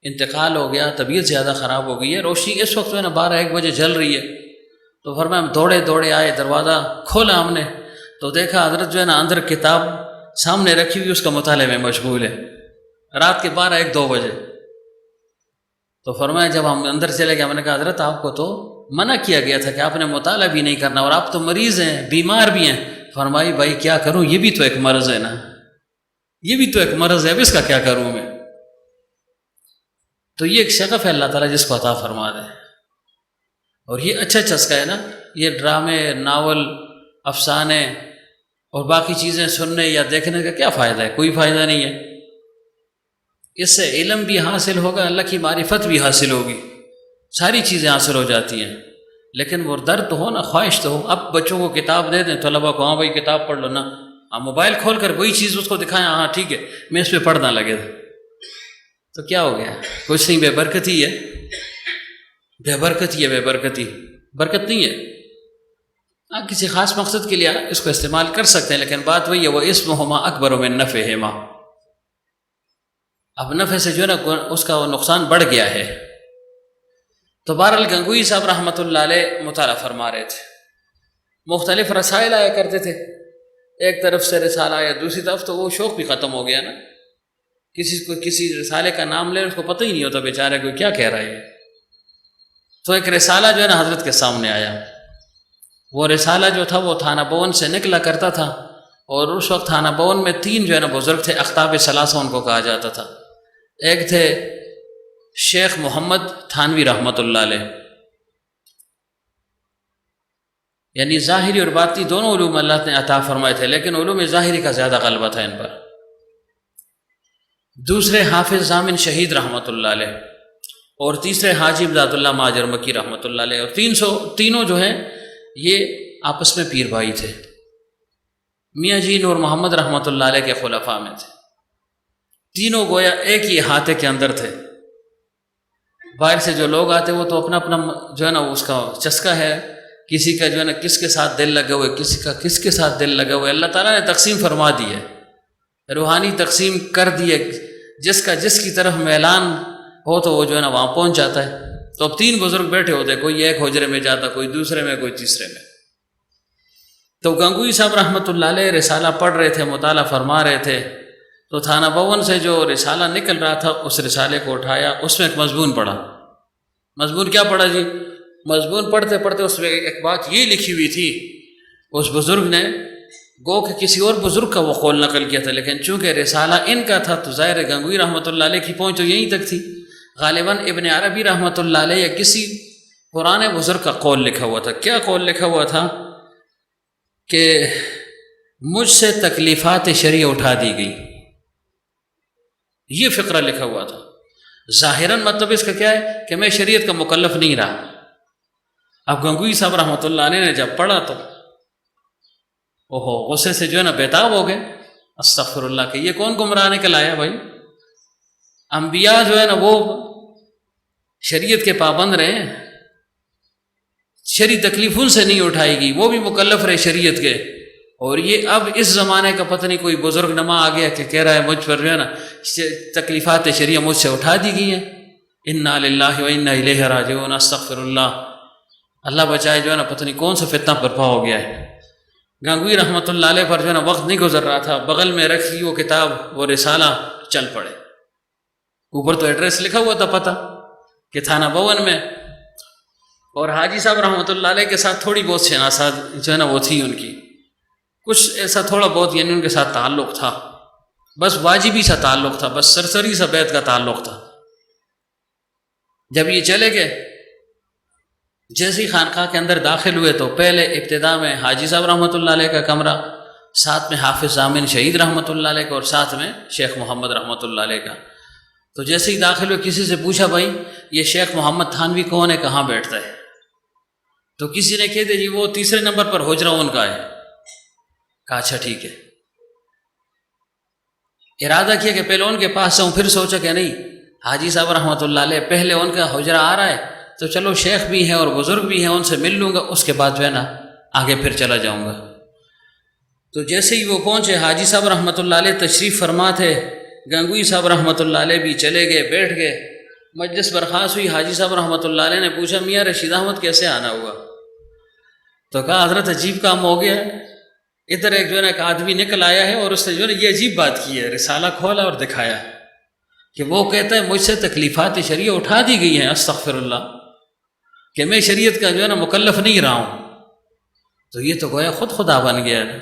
A: انتقال ہو گیا، طبیعت زیادہ خراب ہو گئی ہے، روشنی اس وقت جو ہے نا 12-1 بجے جل رہی ہے. تو فرمایا ہم دوڑے دوڑے آئے، دروازہ کھولا ہم نے تو دیکھا حضرت جو ہے نا اندر کتاب سامنے رکھی ہوئی، اس کا مطالعے میں مشغول ہے، رات کے 12-1-2 بجے. تو فرمایا جب ہم اندر چلے گئے، ہم نے کہا حضرت آپ کو تو منع کیا گیا تھا کہ آپ نے مطالعہ بھی نہیں کرنا، اور آپ تو مریض ہیں، بیمار بھی ہیں. فرمائی بھائی کیا کروں، یہ بھی تو ایک مرض ہے نا، یہ بھی تو ایک مرض ہے، اب اس کا کیا کروں میں. تو یہ ایک شغف ہے اللہ تعالیٰ جس کو عطا فرما دے. اور یہ اچھا چسکا ہے نا، یہ ڈرامے، ناول، افسانے اور باقی چیزیں سننے یا دیکھنے کا کیا فائدہ ہے؟ کوئی فائدہ نہیں ہے. اس سے علم بھی حاصل ہوگا، اللہ کی معرفت بھی حاصل ہوگی، ساری چیزیں حاصل ہو جاتی ہیں. لیکن وہ درد تو ہو نا، خواہش تو ہو. اب بچوں کو کتاب دے دیں، طلبا کو، ہاں بھائی کتاب پڑھ لو نا، ہاں موبائل کھول کر وہی چیز اس کو دکھائیں، ہاں ٹھیک ہے میں اس پہ پڑھنا لگے تھا. تو کیا ہو گیا؟ کچھ نہیں، بے برکتی ہے، بے برکتی ہے، بے برکتی، برکت نہیں ہے. آپ کسی خاص مقصد کے لیے اس کو استعمال کر سکتے ہیں، لیکن بات وہی ہے، وہ اسمہما اکبر من نفعہما. اب نفع سے جو ہے نا اس کا وہ نقصان بڑھ گیا ہے. تو بہرحال گنگوئی صاحب رحمۃ اللہ علیہ مطالعہ فرما رہے تھے، مختلف رسائل آیا کرتے تھے، ایک طرف سے رسالہ آیا، دوسری طرف تو وہ شوق بھی ختم ہو گیا نا. کسی کو کسی رسالے کا نام لے اس کو پتہ ہی نہیں ہوتا بیچارے کو کیا کہہ رہا ہے. تو ایک رسالہ جو ہے نا حضرت کے سامنے آیا. وہ رسالہ جو تھا وہ تھانہ بون سے نکلا کرتا تھا، اور اس وقت تھانہ بون میں 3 جو ہے نا بزرگ تھے، اقطاب ثلاثہ ان کو کہا جاتا تھا. ایک تھے شیخ محمد تھانوی رحمۃ اللہ علیہ، یعنی ظاہری اور باطنی دونوں علوم اللہ نے عطا فرمائے تھے، لیکن علوم ظاہری کا زیادہ غلبہ تھا ان پر. دوسرے حافظ ضامن شہید رحمۃ اللہ علیہ، اور تیسرے حاجی امداد اللہ مہاجر مکی رحمۃ اللہ علیہ. اور تینوں جو ہیں یہ آپس میں پیر بھائی تھے. میاں جی نور محمد رحمۃ اللہ علیہ کے خلفاء میں تھے. تینوں گویا ایک ہی احاطے کے اندر تھے. باہر سے جو لوگ آتے وہ تو اپنا اپنا جو ہے نا اس کا چسکا ہے، کسی کا جو ہے نا کس کے ساتھ دل لگا ہوئے، کسی کا کس کے ساتھ دل لگا ہوئے، اللہ تعالیٰ نے تقسیم فرما دی ہے. روحانی تقسیم کر دیے، جس کا جس کی طرف میلان ہو تو وہ جو ہے نا وہاں پہنچ جاتا ہے۔ تو اب 3 بزرگ بیٹھے ہوتے، کوئی ایک حجرے میں جاتا، کوئی دوسرے میں، کوئی تیسرے میں۔ تو گنگوئی صاحب رحمۃ اللہ علیہ رسالہ پڑھ رہے تھے، مطالعہ فرما رہے تھے، تو تھانہ بھون سے جو رسالہ نکل رہا تھا اس رسالے کو اٹھایا، اس میں ایک مضمون پڑھا۔ مضمون کیا پڑھا جی؟ مضمون پڑھتے پڑھتے اس میں ایک بات یہ لکھی ہوئی تھی، اس بزرگ نے گو کہ کسی اور بزرگ کا وہ قول نقل کیا تھا، لیکن چونکہ رسالہ ان کا تھا تو ظاہر گنگوئی رحمۃ اللہ علیہ کی پہنچ تو یہیں تک تھی۔ غالباً ابن عربی رحمۃ اللہ علیہ یا کسی پرانے بزرگ کا قول لکھا ہوا تھا۔ کیا قول لکھا ہوا تھا؟ کہ مجھ سے تکلیفات شرعیہ اٹھا دی گئی، یہ فقرہ لکھا ہوا تھا۔ ظاہراً مطلب اس کا کیا ہے کہ میں شریعت کا مکلف نہیں رہا۔ اب گنگوئی صاحب رحمۃ اللہ علیہ نے جب پڑھا تو غصے سے جو ہے نا بےتاب ہو گئے، استغفر اللہ، کہ یہ کون گمراہ نکل آیا بھائی؟ انبیاء جو ہے نا وہ شریعت کے پابند رہے، شرعی تکلیف ان سے نہیں اٹھائے گی، وہ بھی مکلف رہے شریعت کے، اور یہ اب اس زمانے کا پتہ نہیں کوئی بزرگ نما آ گیا کہ کہہ رہا ہے مجھ پر جو ہے نا تکلیفات شرعیہ مجھ سے اٹھا دی گئی ہیں۔ انا للہ و انا الیہ راجعون، استغفر اللہ، اللہ بچائے، جو ہے نا پتہ نہیں کون سا فتنہ برپا ہو گیا ہے۔ گنگوئی رحمۃ اللہ علیہ پر جو ہے نا وقت نہیں گزر رہا تھا، بغل میں رکھی وہ کتاب، وہ رسالہ، چل پڑے۔ اوپر تو ایڈریس لکھا ہوا تھا پتہ کہ تھانہ بھون میں، اور حاجی صاحب رحمۃ اللہ علیہ کے ساتھ تھوڑی بہت شناسات جو ہے نا وہ تھی ان کی، کچھ ایسا تھوڑا بہت یعنی ان کے ساتھ تعلق تھا، بس واجبی سا تعلق تھا، بس سرسری سا بیت کا تعلق تھا۔ جب یہ چلے گئے، جیسے ہی خانقاہ کے اندر داخل ہوئے تو پہلے ابتدا میں حاجی صاحب رحمۃ اللہ علیہ کا کمرہ، ساتھ میں حافظ ضامن شہید رحمۃ اللہ علیہ کا، اور ساتھ میں شیخ محمد رحمۃ اللہ علیہ کا۔ تو جیسے ہی داخل ہوئے کسی سے پوچھا بھائی یہ شیخ محمد تھانوی کون ہے، کہاں بیٹھتا ہے؟ تو کسی نے کہہ دیا جی وہ 3 نمبر پر حجرہ ان کا ہے۔ کہا اچھا ٹھیک ہے۔ ارادہ کیا کہ پہلے ان کے پاس جاؤں، پھر سوچا کہ نہیں، حاجی صاحب رحمۃ اللہ علیہ پہلے ان کا حجرہ آ رہا ہے تو چلو شیخ بھی ہیں اور بزرگ بھی ہیں، ان سے مل لوں گا، اس کے بعد جو ہے نا آگے پھر چلا جاؤں گا۔ تو جیسے ہی وہ پہنچے، حاجی صاحب رحمۃ اللہ علیہ تشریف فرما تھے، گنگوئی صاحب رحمۃ اللہ علیہ بھی چلے گئے، بیٹھ گئے، مجلس برخاست ہوئی۔ حاجی صاحب رحمۃ اللہ علیہ نے پوچھا میاں رشید احمد کیسے آنا ہوا؟ تو کہا حضرت عجیب کام ہو گیا ہے، ادھر ایک جو ہے نا ایک آدمی نکل آیا ہے اور اس نے جو ہے نا یہ عجیب بات کی ہے، رسالہ کھولا اور دکھایا کہ وہ کہتا ہے مجھ سے تکلیفات شرعیہ اٹھا دی گئی ہیں، استغفر اللہ، کہ میں شریعت کا جو ہے نا مکلف نہیں رہا ہوں۔ تو یہ تو گویا خود خدا بن گیا ہے،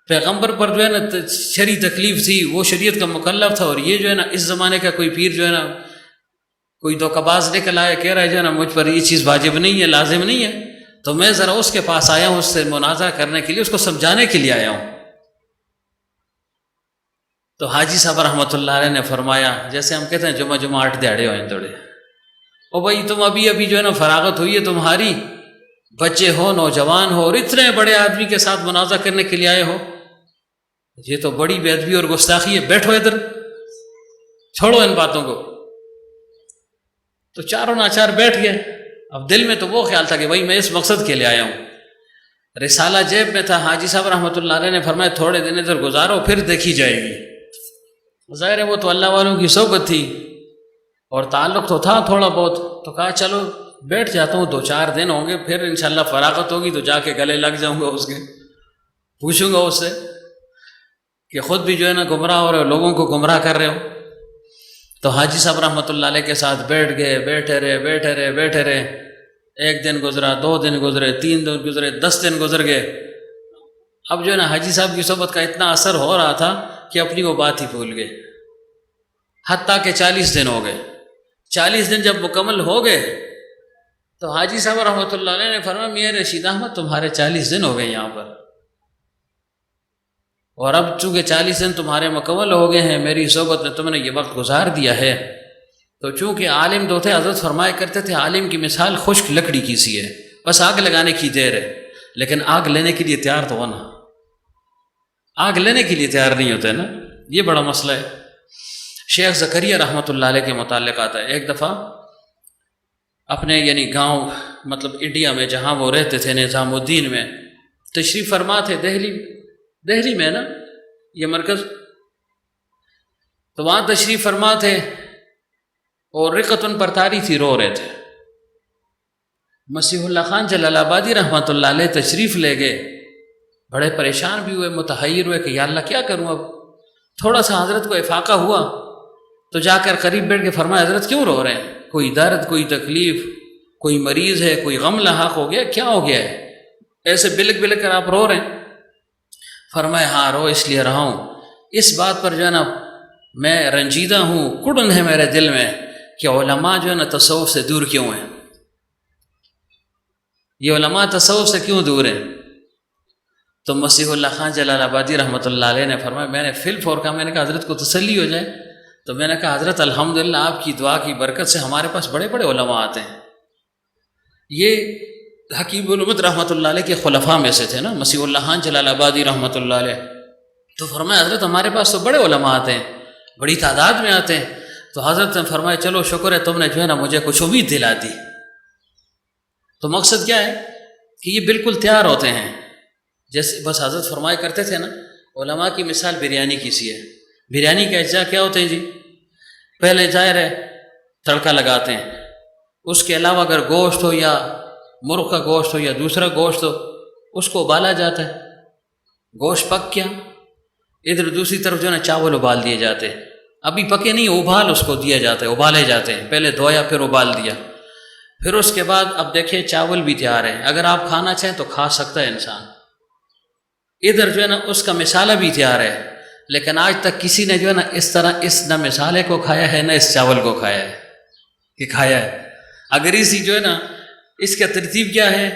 A: پیغمبر پر جو ہے نا شرعی تکلیف تھی، وہ شریعت کا مکلف تھا، اور یہ جو ہے نا اس زمانے کا کوئی پیر جو ہے نا کوئی دھوکہ باز نکل آیا، کہہ رہا ہے جو ہے نا مجھ پر یہ چیز واجب نہیں ہے، لازم نہیں ہے۔ تو میں ذرا اس کے پاس آیا ہوں، اس سے مناظرہ کرنے کے لیے، اس کو سمجھانے کے لیے آیا ہوں۔ تو حاجی صاحب رحمۃ اللہ علیہ نے فرمایا، جیسے ہم کہتے ہیں جمعہ 8 دیہڑے ہوئے توڑے، او بھائی تم ابھی جو ہے نا فراغت ہوئی ہے تمہاری، بچے ہو، نوجوان ہو، اور اتنے بڑے آدمی کے ساتھ مناظرہ کرنے کے لیے آئے ہو، یہ تو بڑی بے ادبی اور گستاخی ہے، بیٹھو ادھر، چھوڑو ان باتوں کو۔ تو چاروں ناچار بیٹھ گئے۔ اب دل میں تو وہ خیال تھا کہ بھائی میں اس مقصد کے لیے آیا ہوں، رسالہ جیب میں تھا۔ حاجی صاحب رحمۃ اللہ علیہ نے فرمایا تھوڑے دن ادھر گزارو، پھر دیکھی جائے گی۔ ظاہر ہے وہ تو اللہ والوں کی صحبت تھی اور تعلق تو تھا تھوڑا بہت، تو کہا چلو بیٹھ جاتا ہوں، 2-4 دن ہوں گے، پھر انشاءاللہ فراغت ہوگی تو جا کے گلے لگ جاؤں گا، اس کے پوچھوں گا اس سے کہ خود بھی جو ہے نا گمراہ ہو رہے ہو، لوگوں کو گمراہ کر رہے ہو۔ تو حاجی صاحب رحمۃ اللہ علیہ کے ساتھ بیٹھ گئے، بیٹھے رہے۔ 1 دن گزرا، 2 دن گزرے، 3 دن گزرے، 10 دن گزر گئے۔ اب جو ہے نا حاجی صاحب کی صحبت کا اتنا اثر ہو رہا تھا کہ اپنی وہ بات ہی بھول گئے، حتیٰ کہ 40 دن ہو گئے۔ 40 دن جب مکمل ہو گئے تو حاجی صاحب رحمۃ اللہ علیہ نے فرمایا میاں رشید احمد تمہارے 40 دن ہو گئے یہاں پر، اور اب چونکہ 40 دن تمہارے مکمل ہو گئے ہیں، میری صحبت میں تم نے یہ وقت گزار دیا ہے، تو چونکہ عالم دو تھے، حضرت فرمایا کرتے تھے عالم کی مثال خشک لکڑی کی سی ہے، بس آگ لگانے کی دیر ہے، لیکن آگ لینے کے لیے تیار تو ہونا، آگ لینے کے لیے تیار نہیں ہوتے نا، یہ بڑا مسئلہ ہے۔ شیخ زکریا رحمۃ اللہ علیہ کے متعلق آتا ہے، ایک دفعہ اپنے یعنی گاؤں مطلب انڈیا میں جہاں وہ رہتے تھے، نظام الدین میں تشریف فرما تھے، دہلی میں نا یہ مرکز، تو وہاں تشریف فرما تھے اور رقت ان پر تاری تھی، رو رہے تھے۔ مسیح اللہ خان جلال آبادی رحمۃ اللہ علیہ تشریف لے گئے، بڑے پریشان بھی ہوئے، متحیر ہوئے کہ یا اللہ کیا کروں اب۔ تھوڑا سا حضرت کو افاقہ ہوا تو جا کر قریب بیٹھ کے فرمایا حضرت کیوں رو رہے ہیں؟ کوئی درد، کوئی تکلیف، کوئی مریض ہے، کوئی غم لاحق ہو گیا، کیا ہو گیا ہے ایسے بلک بلک کر آپ رو رہے ہیں؟ فرمایا ہاں رو اس لیے رہا ہوں، اس بات پر جو ہے نا میں رنجیدہ ہوں، کڑن ہے میرے دل میں کہ علماء جو ہے نا تصوف سے دور کیوں ہیں، یہ علماء تصوف سے کیوں دور ہیں؟ تو مسیح اللہ خان جلال آبادی رحمۃ اللہ علیہ نے فرمایا، میں نے فل فور کہا، میں نے کہا حضرت کو تسلی ہو جائے، تو میں نے کہا حضرت الحمدللہ آپ کی دعا کی برکت سے ہمارے پاس بڑے بڑے علماء آتے ہیں۔ یہ حکیم الامت رحمۃ اللہ علیہ کے خلفاء میں سے تھے نا، مسیح اللہ خان جلال آبادی رحمۃ اللہ علیہ، تو فرمایا حضرت ہمارے پاس تو بڑے علماء آتے ہیں، بڑی تعداد میں آتے ہیں۔ تو حضرت نے فرمایا چلو شکر ہے تم نے جو ہے نا مجھے کچھ امید دلا دی۔ تو مقصد کیا ہے کہ یہ بالکل تیار ہوتے ہیں، جیسے بس حضرت فرمایا کرتے تھے نا، علماء کی مثال بریانی کی سی ہے۔ بریانی کے اجزاء کیا ہوتے ہیں جی؟ پہلے ظاہر ہے تڑکا لگاتے ہیں، اس کے علاوہ اگر گوشت ہو یا مرغ کا گوشت ہو یا دوسرا گوشت ہو اس کو ابالا جاتا ہے، گوشت پک گیا، ادھر دوسری طرف جو ہے نا چاول ابال دیے جاتے ہیں، ابھی پکے نہیں، ابال اس کو دیا جاتا ہے، ابالے جاتے ہیں، پہلے دھویا پھر ابال دیا، پھر اس کے بعد اب دیکھیں چاول بھی تیار ہے، اگر آپ کھانا چاہیں تو کھا سکتا ہے انسان۔ ادھر جو ہے نا اس کا مسالہ بھی تیار ہے، لیکن آج تک کسی نے جو ہے نا اس طرح اس نہ مسالے کو کھایا ہے نہ اس چاول کو کھایا ہے کہ کھایا ہے۔ اگر اسی جو ہے نا اس کا ترتیب کیا ہے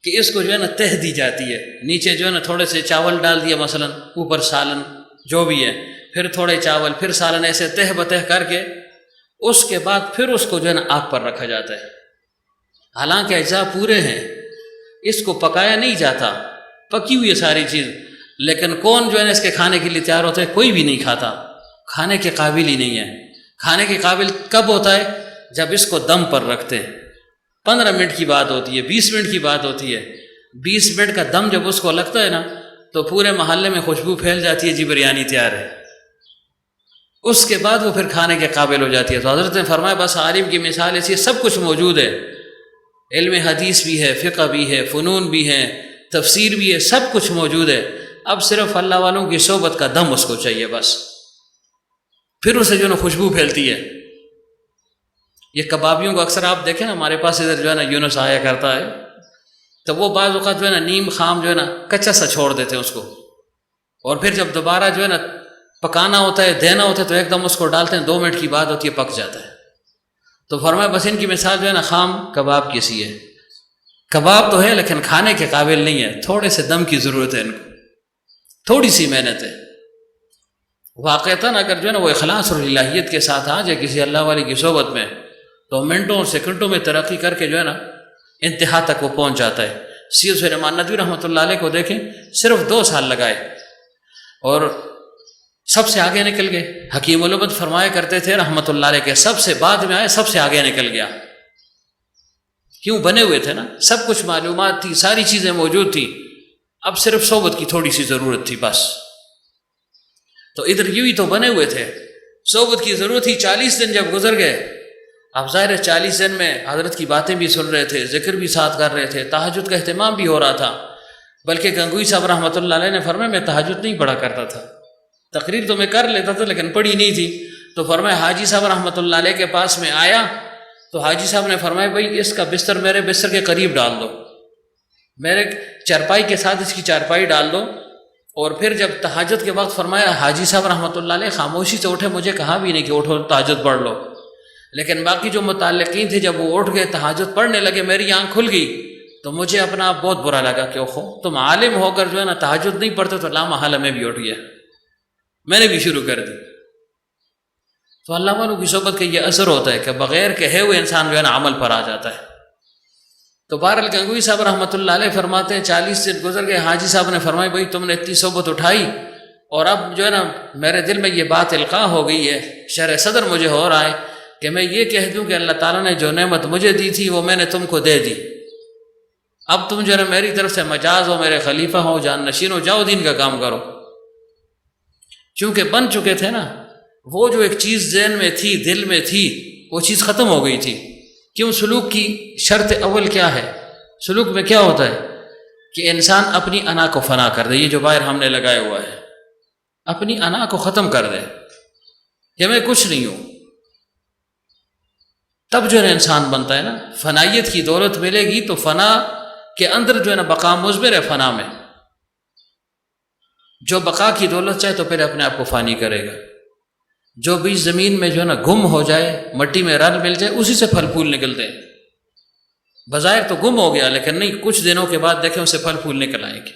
A: کہ اس کو جو ہے نا تہ دی جاتی ہے، نیچے جو ہے نا تھوڑے سے چاول ڈال دیا مثلا، اوپر سالن جو بھی ہے، پھر تھوڑے چاول، پھر سالن، ایسے تہ بتہ کر کے اس کے بعد پھر اس کو جو ہے نا آگ پر رکھا جاتا ہے۔ حالانکہ اجزاء پورے ہیں، اس کو پکایا نہیں جاتا، پکی ہوئی ہے ساری چیز، لیکن کون جو ہے نا اس کے کھانے کے لیے تیار ہوتا ہے؟ کوئی بھی نہیں کھاتا، کھانے کے قابل ہی نہیں ہے۔ کھانے کے قابل کب ہوتا ہے؟ جب اس کو دم پر رکھتے ہیں۔ 15 منٹ کی بات ہوتی ہے، 20 منٹ کی بات ہوتی ہے، 20 منٹ کا دم جب اس کو لگتا ہے نا تو پورے محلے میں خوشبو پھیل جاتی ہے، جی بریانی تیار ہے۔ اس کے بعد وہ پھر کھانے کے قابل ہو جاتی ہے۔ تو حضرت نے فرمایا بس عالم کی مثال ایسی، سب کچھ موجود ہے، علم حدیث بھی ہے، فقہ بھی ہے، فنون بھی ہے، تفسیر بھی ہے، سب کچھ موجود ہے، اب صرف اللہ والوں کی صحبت کا دم اس کو چاہیے بس، پھر اسے جو ہے نا خوشبو پھیلتی ہے۔ یہ کبابیوں کو اکثر آپ دیکھیں نا، ہمارے پاس ادھر جو ہے نا یونس آیا کرتا ہے، تو وہ بعض اوقات جو ہے نا نیم خام جو ہے نا کچا سا چھوڑ دیتے ہیں اس کو، اور پھر جب دوبارہ جو ہے نا پکانا ہوتا ہے، دینا ہوتا ہے، تو ایک دم اس کو ڈالتے ہیں، 2 منٹ کی بات ہوتی ہے، پک جاتا ہے۔ تو فرمایا بس ان کی مثال جو ہے نا خام کباب کی سی ہے، کباب تو ہے لیکن کھانے کے قابل نہیں ہے، تھوڑے سے دم کی ضرورت ہے ان کو، تھوڑی سی محنت ہے۔ واقعتاً اگر جو ہے نا وہ اخلاص اور الہیت کے ساتھ آ جائے کسی اللہ والی کی صحبت میں، تو منٹوں اور سیکنڈوں میں ترقی کر کے جو ہے نا انتہا تک وہ پہنچ جاتا ہے۔ سید سلیمان ندوی رحمۃ اللہ علیہ کو دیکھیں، صرف 2 سال لگائے اور سب سے آگے نکل گئے۔ حکیم الامت فرمایا کرتے تھے رحمۃ اللہ علیہ کے سب سے بعد میں آئے، سب سے آگے نکل گیا۔ کیوں؟ بنے ہوئے تھے نا، سب کچھ معلومات تھی، ساری چیزیں موجود تھی، اب صرف صحبت کی تھوڑی سی ضرورت تھی بس۔ تو ادھر یوں ہی تو بنے ہوئے تھے، صحبت کی ضرورت تھی۔ 40 دن جب گزر گئے، اب ظاہر ہے 40 دن میں حضرت کی باتیں بھی سن رہے تھے، ذکر بھی ساتھ کر رہے تھے، تہجد کا اہتمام بھی ہو رہا تھا، بلکہ گنگوئی صاحب رحمۃ اللہ علیہ نے فرمایا میں تہجد نہیں پڑھا کرتا تھا، تقریر تو میں کر لیتا تھا لیکن پڑھی نہیں تھی۔ تو فرمایا حاجی صاحب رحمۃ اللہ علیہ کے پاس میں آیا تو حاجی صاحب نے فرمایا بھائی اس کا بستر میرے بستر کے قریب ڈال دو، میرے چارپائی کے ساتھ اس کی چارپائی ڈال دو۔ اور پھر جب تہجد کے وقت فرمایا حاجی صاحب رحمۃ اللہ علیہ خاموشی سے اٹھے، مجھے کہا بھی نہیں کہ اٹھو تہجد پڑھ لو، لیکن باقی جو متعلقین تھے جب وہ اٹھ گئے تہجد پڑھنے لگے، میری آنکھ کھل گئی تو مجھے اپنا آپ بہت برا لگا کہ اوہو تم عالم ہو کر جو ہے نا تہجد نہیں پڑھتے، تو لامحالہ میں بھی اٹھ گیا، میں نے بھی شروع کر دی۔ تو اللہ والوں کی صحبت کا یہ اثر ہوتا ہے کہ بغیر کہے ہوئے انسان جو ہے نا عمل پر آ جاتا ہے۔ تو بہرحال گنگوئی صاحب رحمۃ اللہ علیہ فرماتے ہیں 40 دن گزر گئے، حاجی صاحب نے فرمایا بھائی تم نے اتنی صحبت اٹھائی اور اب جو ہے نا میرے دل میں یہ بات القاء ہو گئی ہے، شرح صدر مجھے ہو رہا ہے کہ میں یہ کہہ دوں کہ اللہ تعالیٰ نے جو نعمت مجھے دی تھی وہ میں نے تم کو دے دی، اب تم جو ہے نا میری طرف سے مجاز ہو، میرے خلیفہ ہو، جان نشین ہو، جاؤ دین کا کام کرو۔ چونکہ بن چکے تھے نا، وہ جو ایک چیز ذہن میں تھی، دل میں تھی، وہ چیز ختم ہو گئی تھی۔ کیوں؟ سلوک کی شرط اول کیا ہے؟ سلوک میں کیا ہوتا ہے کہ انسان اپنی انا کو فنا کر دے، یہ جو باہر ہم نے لگایا ہوا ہے، اپنی انا کو ختم کر دے کہ میں کچھ نہیں ہوں، تب جو ہے انسان بنتا ہے نا۔ فنائیت کی دولت ملے گی تو فنا کے اندر جو ہے نا بقا مضمر ہے فنا میں۔ جو بقا کی دولت چاہے تو پھر اپنے آپ کو فانی کرے گا۔ جو بیج زمین میں جو ہے نا گم ہو جائے، مٹی میں رل مل جائے، اسی سے پھل پھول نکلتے ہیں۔ بظاہر تو گم ہو گیا، لیکن نہیں، کچھ دنوں کے بعد دیکھیں اسے پھل پھول نکل آئیں گے۔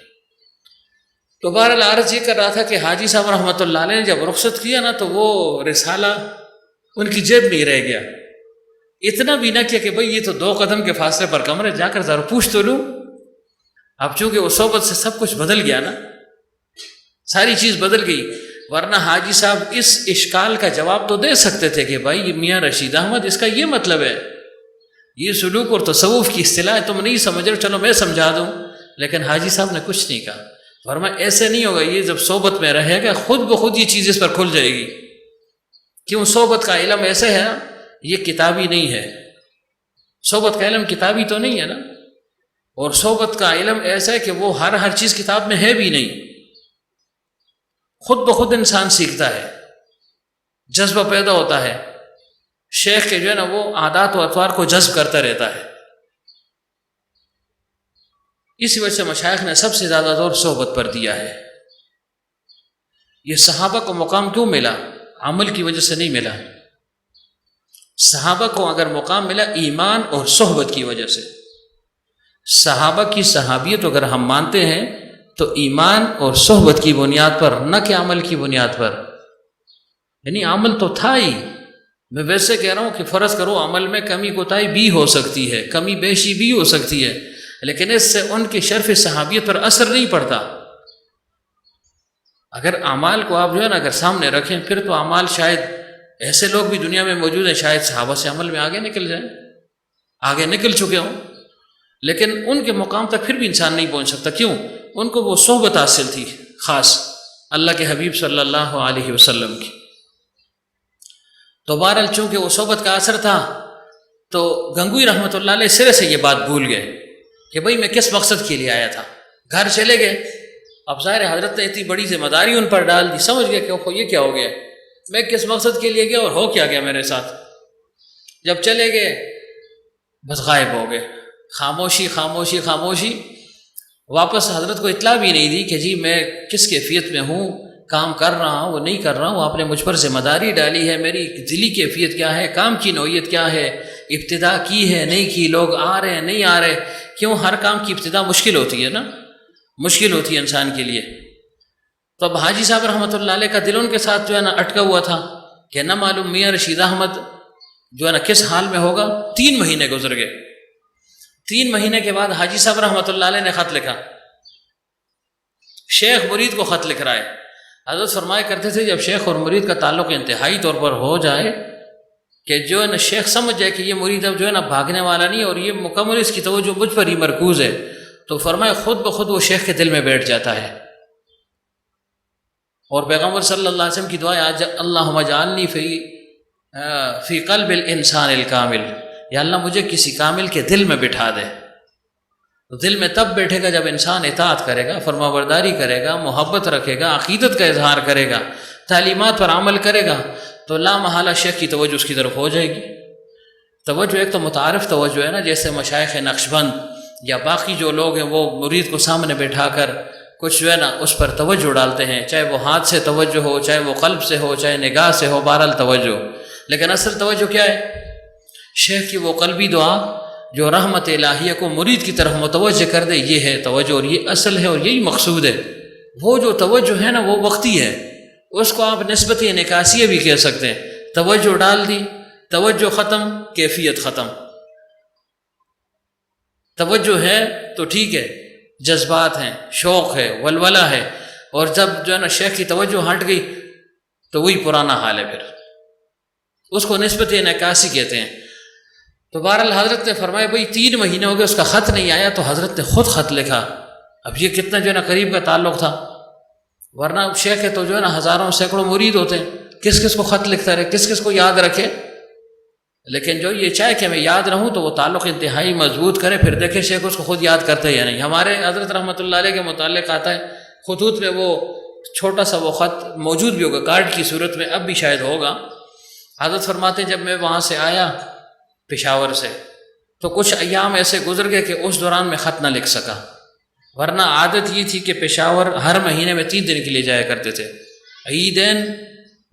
A: تو بہرحال عرض یہ کر رہا تھا کہ حاجی صاحب رحمۃ اللہ علیہ نے جب رخصت کیا نا تو وہ رسالہ ان کی جیب نہیں رہ گیا۔ اتنا بھی نہ کیا کہ بھئی یہ تو 2 قدم کے فاصلے پر کمرے، جا کر ذرا پوچھ تو لوں۔ اب چونکہ وہ صحبت سے سب کچھ بدل گیا نا، ساری چیز بدل گئی، ورنہ حاجی صاحب اس اشکال کا جواب تو دے سکتے تھے کہ بھائی میاں رشید احمد اس کا یہ مطلب ہے، یہ سلوک اور تصوف کی اصطلاح تم نہیں سمجھ رہے، چلو میں سمجھا دوں۔ لیکن حاجی صاحب نے کچھ نہیں کہا، فرمایا ایسے نہیں ہوگا، یہ جب صحبت میں رہے گا خود بخود یہ چیز اس پر کھل جائے گی۔ کیوں؟ صحبت کا علم ایسے ہے، یہ کتابی نہیں ہے، صحبت کا علم کتابی تو نہیں ہے نا، اور صحبت کا علم ایسا ہے کہ وہ ہر چیز کتاب میں ہے بھی نہیں، خود بخود انسان سیکھتا ہے، جذبہ پیدا ہوتا ہے، شیخ کے جو ہے نا وہ عادات و اطوار کو جذب کرتا رہتا ہے۔ اسی وجہ سے مشائخ نے سب سے زیادہ زور صحبت پر دیا ہے۔ یہ صحابہ کو مقام کیوں ملا؟ عمل کی وجہ سے نہیں ملا۔ صحابہ کو اگر مقام ملا ایمان اور صحبت کی وجہ سے۔ صحابہ کی صحابیت اگر ہم مانتے ہیں تو ایمان اور صحبت کی بنیاد پر، نہ کہ عمل کی بنیاد پر۔ یعنی عمل تو تھا ہی، میں ویسے کہہ رہا ہوں کہ فرض کرو عمل میں کمی کوتاہی بھی ہو سکتی ہے، کمی بیشی بھی ہو سکتی ہے، لیکن اس سے ان کی شرف صحابیت پر اثر نہیں پڑتا۔ اگر اعمال کو آپ جو ہے نا اگر سامنے رکھیں، پھر تو اعمال شاید ایسے لوگ بھی دنیا میں موجود ہیں شاید صحابہ سے عمل میں آگے نکل جائیں، آگے نکل چکے ہوں، لیکن ان کے مقام تک پھر بھی انسان نہیں پہنچ سکتا۔ کیوں؟ ان کو وہ صحبت حاصل تھی خاص اللہ کے حبیب صلی اللہ علیہ وسلم کی۔ تو بہرحال چونکہ وہ صحبت کا اثر تھا تو گنگوئی رحمۃ اللہ علیہ سرے سے یہ بات بھول گئے کہ بھئی میں کس مقصد کے لیے آیا تھا۔ گھر چلے گئے، اب ظاہر حضرت نے اتنی بڑی ذمہ داری ان پر ڈال دی، سمجھ گئے کہ یہ کیا ہو گیا، میں کس مقصد کے لیے گیا اور ہو کیا گیا میرے ساتھ۔ جب چلے گئے بس غائب ہو گئے، خاموشی خاموشی خاموشی، واپس حضرت کو اطلاع بھی نہیں دی کہ جی میں کس کیفیت میں ہوں، کام کر رہا ہوں وہ نہیں کر رہا ہوں، آپ نے مجھ پر ذمہ داری ڈالی ہے، میری دلی کیفیت کیا ہے، کام کی نوعیت کیا ہے، ابتدا کی ہے نہیں کی، لوگ آ رہے ہیں نہیں آ رہے۔ کیوں؟ ہر کام کی ابتدا مشکل ہوتی ہے نا، مشکل ہوتی ہے انسان کے لیے۔ تو اب حاجی صاحب رحمۃ اللہ علیہ کا دل ان کے ساتھ جو ہے نا اٹکا ہوا تھا کہ نہ معلوم میاں رشید احمد جو ہے نا کس حال میں ہوگا۔ 3 مہینے گزر گئے، 3 مہینے کے بعد حاجی صاحب رحمۃ اللہ علیہ نے خط لکھا، شیخ مرید کو خط لکھ رہا ہے۔ حضرت فرمایا کرتے تھے جب شیخ اور مرید کا تعلق انتہائی طور پر ہو جائے کہ جو ہے نا شیخ سمجھ جائے کہ یہ مرید اب جو ہے نا بھاگنے والا نہیں اور یہ مکمل اس کی توجہ مجھ پر ہی مرکوز ہے، تو فرمایا خود بخود وہ شیخ کے دل میں بیٹھ جاتا ہے۔ اور پیغمبر صلی اللہ علیہ وسلم کی دعا ہے اللہم اجعلنی فی قلب الانسان الکامل، یا اللہ مجھے کسی کامل کے دل میں بٹھا دے۔ تو دل میں تب بیٹھے گا جب انسان اطاعت کرے گا، فرما برداری کرے گا، محبت رکھے گا، عقیدت کا اظہار کرے گا، تعلیمات پر عمل کرے گا، تو لا محالہ شیخ کی توجہ اس کی طرف ہو جائے گی۔ توجہ ایک تو متعارف توجہ ہے نا، جیسے مشائخ نقشبند یا باقی جو لوگ ہیں وہ مرید کو سامنے بیٹھا کر کچھ جو ہے نا اس پر توجہ ڈالتے ہیں، چاہے وہ ہاتھ سے توجہ ہو، چاہے وہ قلب سے ہو، چاہے نگاہ سے ہو، بہرحال توجہ۔ لیکن اصل توجہ کیا ہے؟ شیخ کی وہ قلبی دعا جو رحمت الہیہ کو مرید کی طرف متوجہ کر دے، یہ ہے توجہ، اور یہ اصل ہے اور یہی مقصود ہے۔ وہ جو توجہ ہے نا وہ وقتی ہے، اس کو آپ نسبت انعکاسیہ بھی کہہ سکتے ہیں۔ توجہ ڈال دی، توجہ ختم، کیفیت ختم۔ توجہ ہے تو ٹھیک ہے، جذبات ہیں، شوق ہے، ولولہ ہے، اور جب جو ہے نا شیخ کی توجہ ہٹ گئی تو وہی پرانا حال ہے، پھر اس کو نسبت انعکاسی کہتے ہیں۔ تو بہرحال حضرت نے فرمایا بھئی 3 مہینے ہو گئے اس کا خط نہیں آیا، تو حضرت نے خود خط لکھا۔ اب یہ کتنا جو ہے نا قریب کا تعلق تھا، ورنہ شیخ ہے تو جو ہے نا ہزاروں سینکڑوں مرید ہوتے ہیں، کس کس کو خط لکھتا رہے، کس کس کو یاد رکھے. لیکن جو یہ چاہے کہ میں یاد رہوں تو وہ تعلق انتہائی مضبوط کرے، پھر دیکھے شیخ اس کو خود یاد کرتے یا نہیں. ہمارے حضرت رحمۃ اللہ علیہ کے متعلق آتا ہے خطوط میں وہ چھوٹا سا وہ خط موجود بھی ہوگا کارڈ کی صورت میں، اب بھی شاید ہوگا. حضرت فرماتے ہیں جب میں وہاں سے آیا پشاور سے تو کچھ ایام ایسے گزر گئے کہ اس دوران میں خط نہ لکھ سکا، ورنہ عادت یہ تھی کہ پشاور ہر مہینے میں 3 دن کے لیے جایا کرتے تھے، عیدین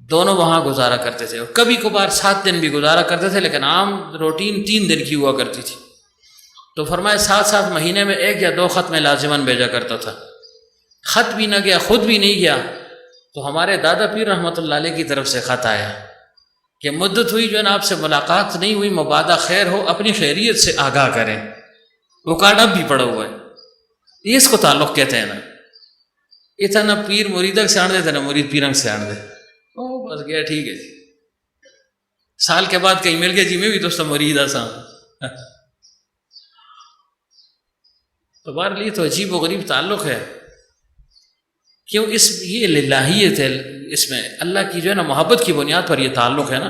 A: دونوں وہاں گزارا کرتے تھے، اور کبھی کبھار 7 دن بھی گزارا کرتے تھے، لیکن عام روٹین 3 دن کی ہوا کرتی تھی. تو فرمایا 7 مہینے میں 1 یا 2 خط میں لازماً بھیجا کرتا تھا. خط بھی نہ گیا، خود بھی نہیں گیا، تو ہمارے دادا پیر رحمۃ اللہ علیہ کی طرف سے خط آیا کہ مدت ہوئی جو ہے نا آپ سے ملاقات نہیں ہوئی، مبادہ خیر ہو، اپنی خیریت سے آگاہ کریں. وہ کارڈ اب بھی پڑا ہوا ہے. یہ اس کو تعلق کہتے ہیں نا. اتنا پیر مریدک سے آن دے تھا نا مرید پیرنگ سے آن دے، بس گیا ٹھیک ہے جی. سال کے بعد کہیں مل گیا جی میں بھی دوست مرید آسان. تو بہرحال یہ تو عجیب و غریب تعلق ہے. کیوں؟ یہ للہیت ہے اس میں، اللہ کی جو ہے نا محبت کی بنیاد پر یہ تعلق ہے نا.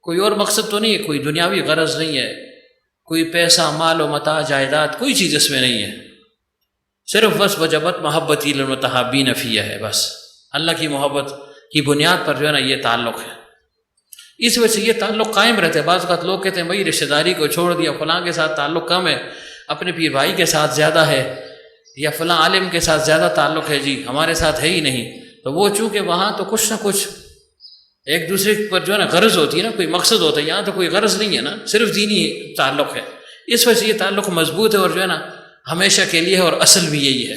A: کوئی اور مقصد تو نہیں ہے، کوئی دنیاوی غرض نہیں ہے، کوئی پیسہ مال و متاع جائیداد کوئی چیز اس میں نہیں ہے. صرف بس وجبت محبتی للمتحابین فیہ ہے، بس اللہ کی محبت کی بنیاد پر جو ہے نا یہ تعلق ہے. اس وجہ سے یہ تعلق قائم رہتا ہے. بعض اوقات لوگ کہتے ہیں بھائی رشتہ داری کو چھوڑ دیا، فلاں کے ساتھ تعلق کم ہے، اپنے پیر بھائی کے ساتھ زیادہ ہے، یا فلاں عالم کے ساتھ زیادہ تعلق ہے جی، ہمارے ساتھ ہے ہی نہیں. تو وہ چونکہ وہاں تو کچھ نہ کچھ ایک دوسرے پر جو ہے نا غرض ہوتی ہے نا، کوئی مقصد ہوتا ہے. یہاں تو کوئی غرض نہیں ہے نا، صرف دینی تعلق ہے. اس وجہ سے یہ تعلق مضبوط ہے اور جو ہے نا ہمیشہ کے لیے ہے، اور اصل بھی یہی ہے.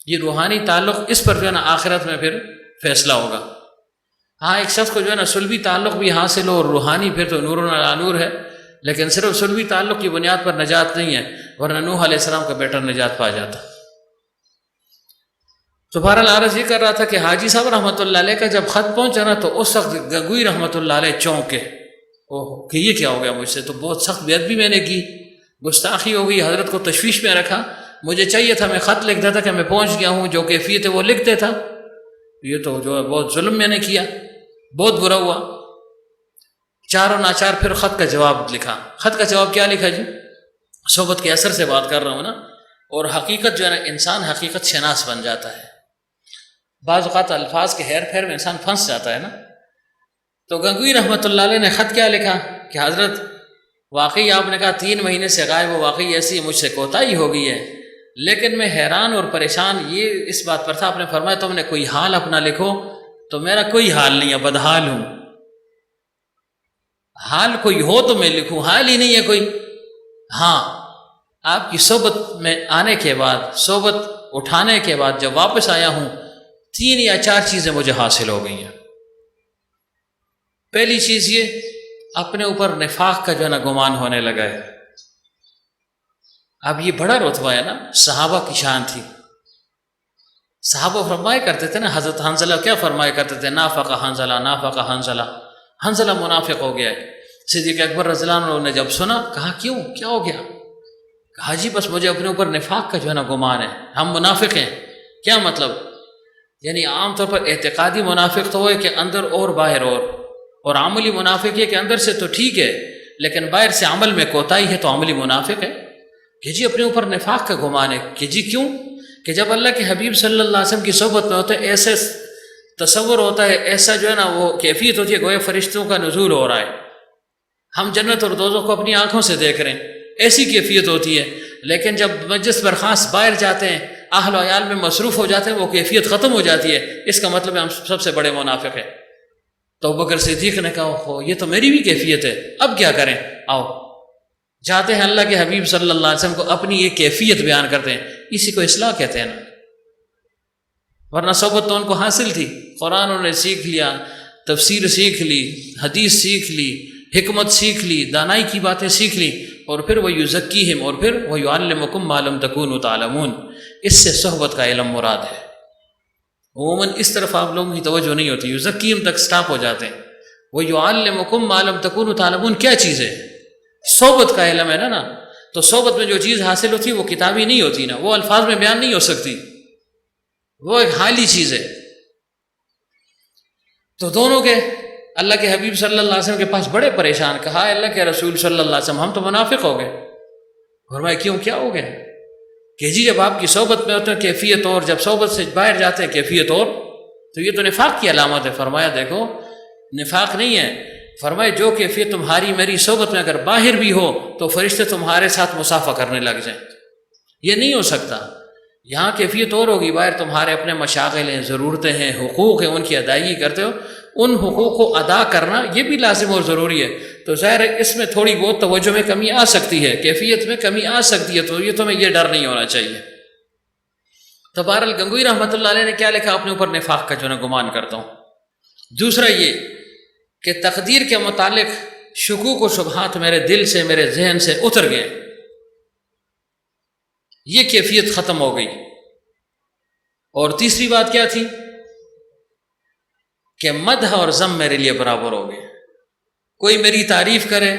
A: یہ روحانی تعلق، اس پر جو ہے نا آخرت میں پھر فیصلہ ہوگا. ہاں ایک شخص کو جو ہے نا سلبی تعلق بھی حاصل ہو اور روحانی، پھر تو نور علی نور ہے. لیکن صرف سلبی تعلق کی بنیاد پر نجات نہیں ہے، ورنہ نوح علیہ السلام کا بیٹا نجات پا جاتا. تو بہرحال عرض یہ کر رہا تھا کہ حاجی صاحب رحمۃ اللہ علیہ کا جب خط پہنچا نا تو اس وقت گنگوئی رحمۃ اللہ علیہ چونکے، اوہ کہ یہ کیا ہو گیا مجھ سے. تو بہت سخت بے ادبی میں نے کی، گستاخی ہو گئی، حضرت کو تشویش میں رکھا. مجھے چاہیے تھا میں خط لکھ دیتا کہ میں پہنچ گیا ہوں، جو کیفیت ہے وہ لکھ دیتا. یہ تو جو ہے بہت ظلم میں نے کیا، بہت برا ہوا. چاروں ناچار پھر خط کا جواب لکھا. خط کا جواب کیا لکھا جی؟ صحبت کے اثر سے بات کر رہا ہوں نا، اور حقیقت جو ہے نا انسان حقیقت شناس بن جاتا ہے. بعض اوقات الفاظ کے ہیر پھیر میں انسان پھنس جاتا ہے نا. تو گنگوئی رحمۃ اللہ علیہ نے خط کیا لکھا کہ حضرت واقعی آپ نے کہا 3 مہینے سے غائب ہو، واقعی ایسی مجھ سے کوتاہی ہو گئی ہے، لیکن میں حیران اور پریشان یہ اس بات پر تھا. آپ نے فرمایا تم نے کوئی حال اپنا لکھو، تو میرا کوئی حال نہیں ہے، بدحال ہوں. حال کوئی ہو تو میں لکھوں، حال ہی نہیں ہے کوئی. ہاں آپ کی صحبت میں آنے کے بعد، صحبت اٹھانے کے بعد جب واپس آیا ہوں، 3 یا 4 چیزیں مجھے حاصل ہو گئی ہیں. پہلی چیز یہ، اپنے اوپر نفاق کا جو ہے نا گمان ہونے لگا ہے. اب یہ بڑا رتبہ ہے نا، صحابہ کی شان تھی. صحابہ فرمایا کرتے تھے نا، حضرت حنظلہ کیا فرمایا کرتے تھے؟ نافق حنظلہ، نافق حنظلہ، حنظلہ منافق ہو گیا ہے. صدیق اکبر رضی اللہ عنہ نے جب سنا، کہا کیوں، کیا ہو گیا؟ کہا جی بس مجھے اپنے اوپر نفاق کا جو ہے نا گمان ہے، ہم منافق ہیں. کیا مطلب؟ یعنی عام طور پر اعتقادی منافق تو ہوئے کہ اندر اور باہر اور عملی منافق یہ کہ اندر سے تو ٹھیک ہے لیکن باہر سے عمل میں کوتاہی ہے، تو عملی منافق ہے. کہ جی اپنے اوپر نفاق کا گمان ہے. کہ جی کیوں؟ کہ جب اللہ کے حبیب صلی اللہ علیہ وسلم کی صحبت میں ہوتا ہے، ایسے تصور ہوتا ہے، ایسا جو ہے نا وہ کیفیت ہوتی ہے گویا فرشتوں کا نزول ہو رہا ہے، ہم جنت اور دوزخ کو اپنی آنکھوں سے دیکھ رہے ہیں، ایسی کیفیت ہوتی ہے. لیکن جب مجلس برخاست باہر جاتے ہیں، اہل و عیال میں مصروف ہو جاتے ہیں، وہ کیفیت ختم ہو جاتی ہے. اس کا مطلب ہے ہم سب سے بڑے منافق ہیں. تو ابوبکر صدیق نے کہا یہ تو میری بھی کیفیت ہے، اب کیا کریں؟ آؤ جاتے ہیں اللہ کے حبیب صلی اللہ علیہ وسلم کو اپنی یہ کیفیت بیان کرتے ہیں. اسی کو اصلاح کہتے ہیں نا. ورنہ صحبت تو ان کو حاصل تھی، قرآن انہوں نے سیکھ لیا، تفسیر سیکھ لی، حدیث سیکھ لی، حکمت سیکھ لی، دانائی کی باتیں سیکھ لی، اور پھر وہ یزکیہم، اور پھر وہ یعلمکم ما لم تکونوا تعلمون. اس سے صحبت کا علم مراد ہے. عموماً اس طرف آپ لوگوں کی توجہ نہیں ہوتی، یزکیہم تک سٹاپ ہو جاتے ہیں. وہ یعلمکم ما لم تکونوا تعلمون کیا چیز ہے؟ صحبت کا علم ہے نا. تو صحبت میں جو چیز حاصل ہوتی ہے وہ کتابی نہیں ہوتی نا، وہ الفاظ میں بیان نہیں ہو سکتی، وہ ایک حالی چیز ہے. تو دونوں کے اللہ کے حبیب صلی اللہ علیہ وسلم کے پاس بڑے پریشان، کہا اللہ کے رسول صلی اللہ علیہ وسلم ہم تو منافق ہو گئے۔ فرمایا کیوں، کیا ہو گئے؟ کہ جی جب آپ کی صحبت میں ہوتے ہیں کیفیت اور، جب صحبت سے باہر جاتے ہیں کیفیت اور، تو یہ تو نفاق کی علامت ہے۔ فرمایا دیکھو نفاق نہیں ہے، فرمایا جو کیفیت تمہاری میری صحبت میں اگر باہر بھی ہو تو فرشتے تمہارے ساتھ مصافحہ کرنے لگ جائیں، یہ نہیں ہو سکتا۔ یہاں کیفیت اور ہوگی، باہر تمہارے اپنے مشاغل ہیں، ضرورتیں ہیں، حقوق ہیں، ان کی ادائیگی کرتے ہو، ان حقوق کو ادا کرنا یہ بھی لازم اور ضروری ہے۔ تو ظاہر ہے اس میں تھوڑی بہت توجہ میں کمی آ سکتی ہے، کیفیت میں کمی آ سکتی ہے، تو یہ تمہیں یہ ڈر نہیں ہونا چاہیے۔ تو بہرحال گنگوئی رحمۃ اللہ علیہ نے کیا لکھا اپنے اوپر نفاق کا جو ہے گمان کرتا ہوں۔ دوسرا یہ کہ تقدیر کے متعلق شکوک و شبہات میرے دل سے، میرے ذہن سے اتر گئے، یہ کیفیت ختم ہو گئی۔ اور تیسری بات کیا تھی کہ مدح اور ذم میرے لیے برابر ہو گئے۔ کوئی میری تعریف کرے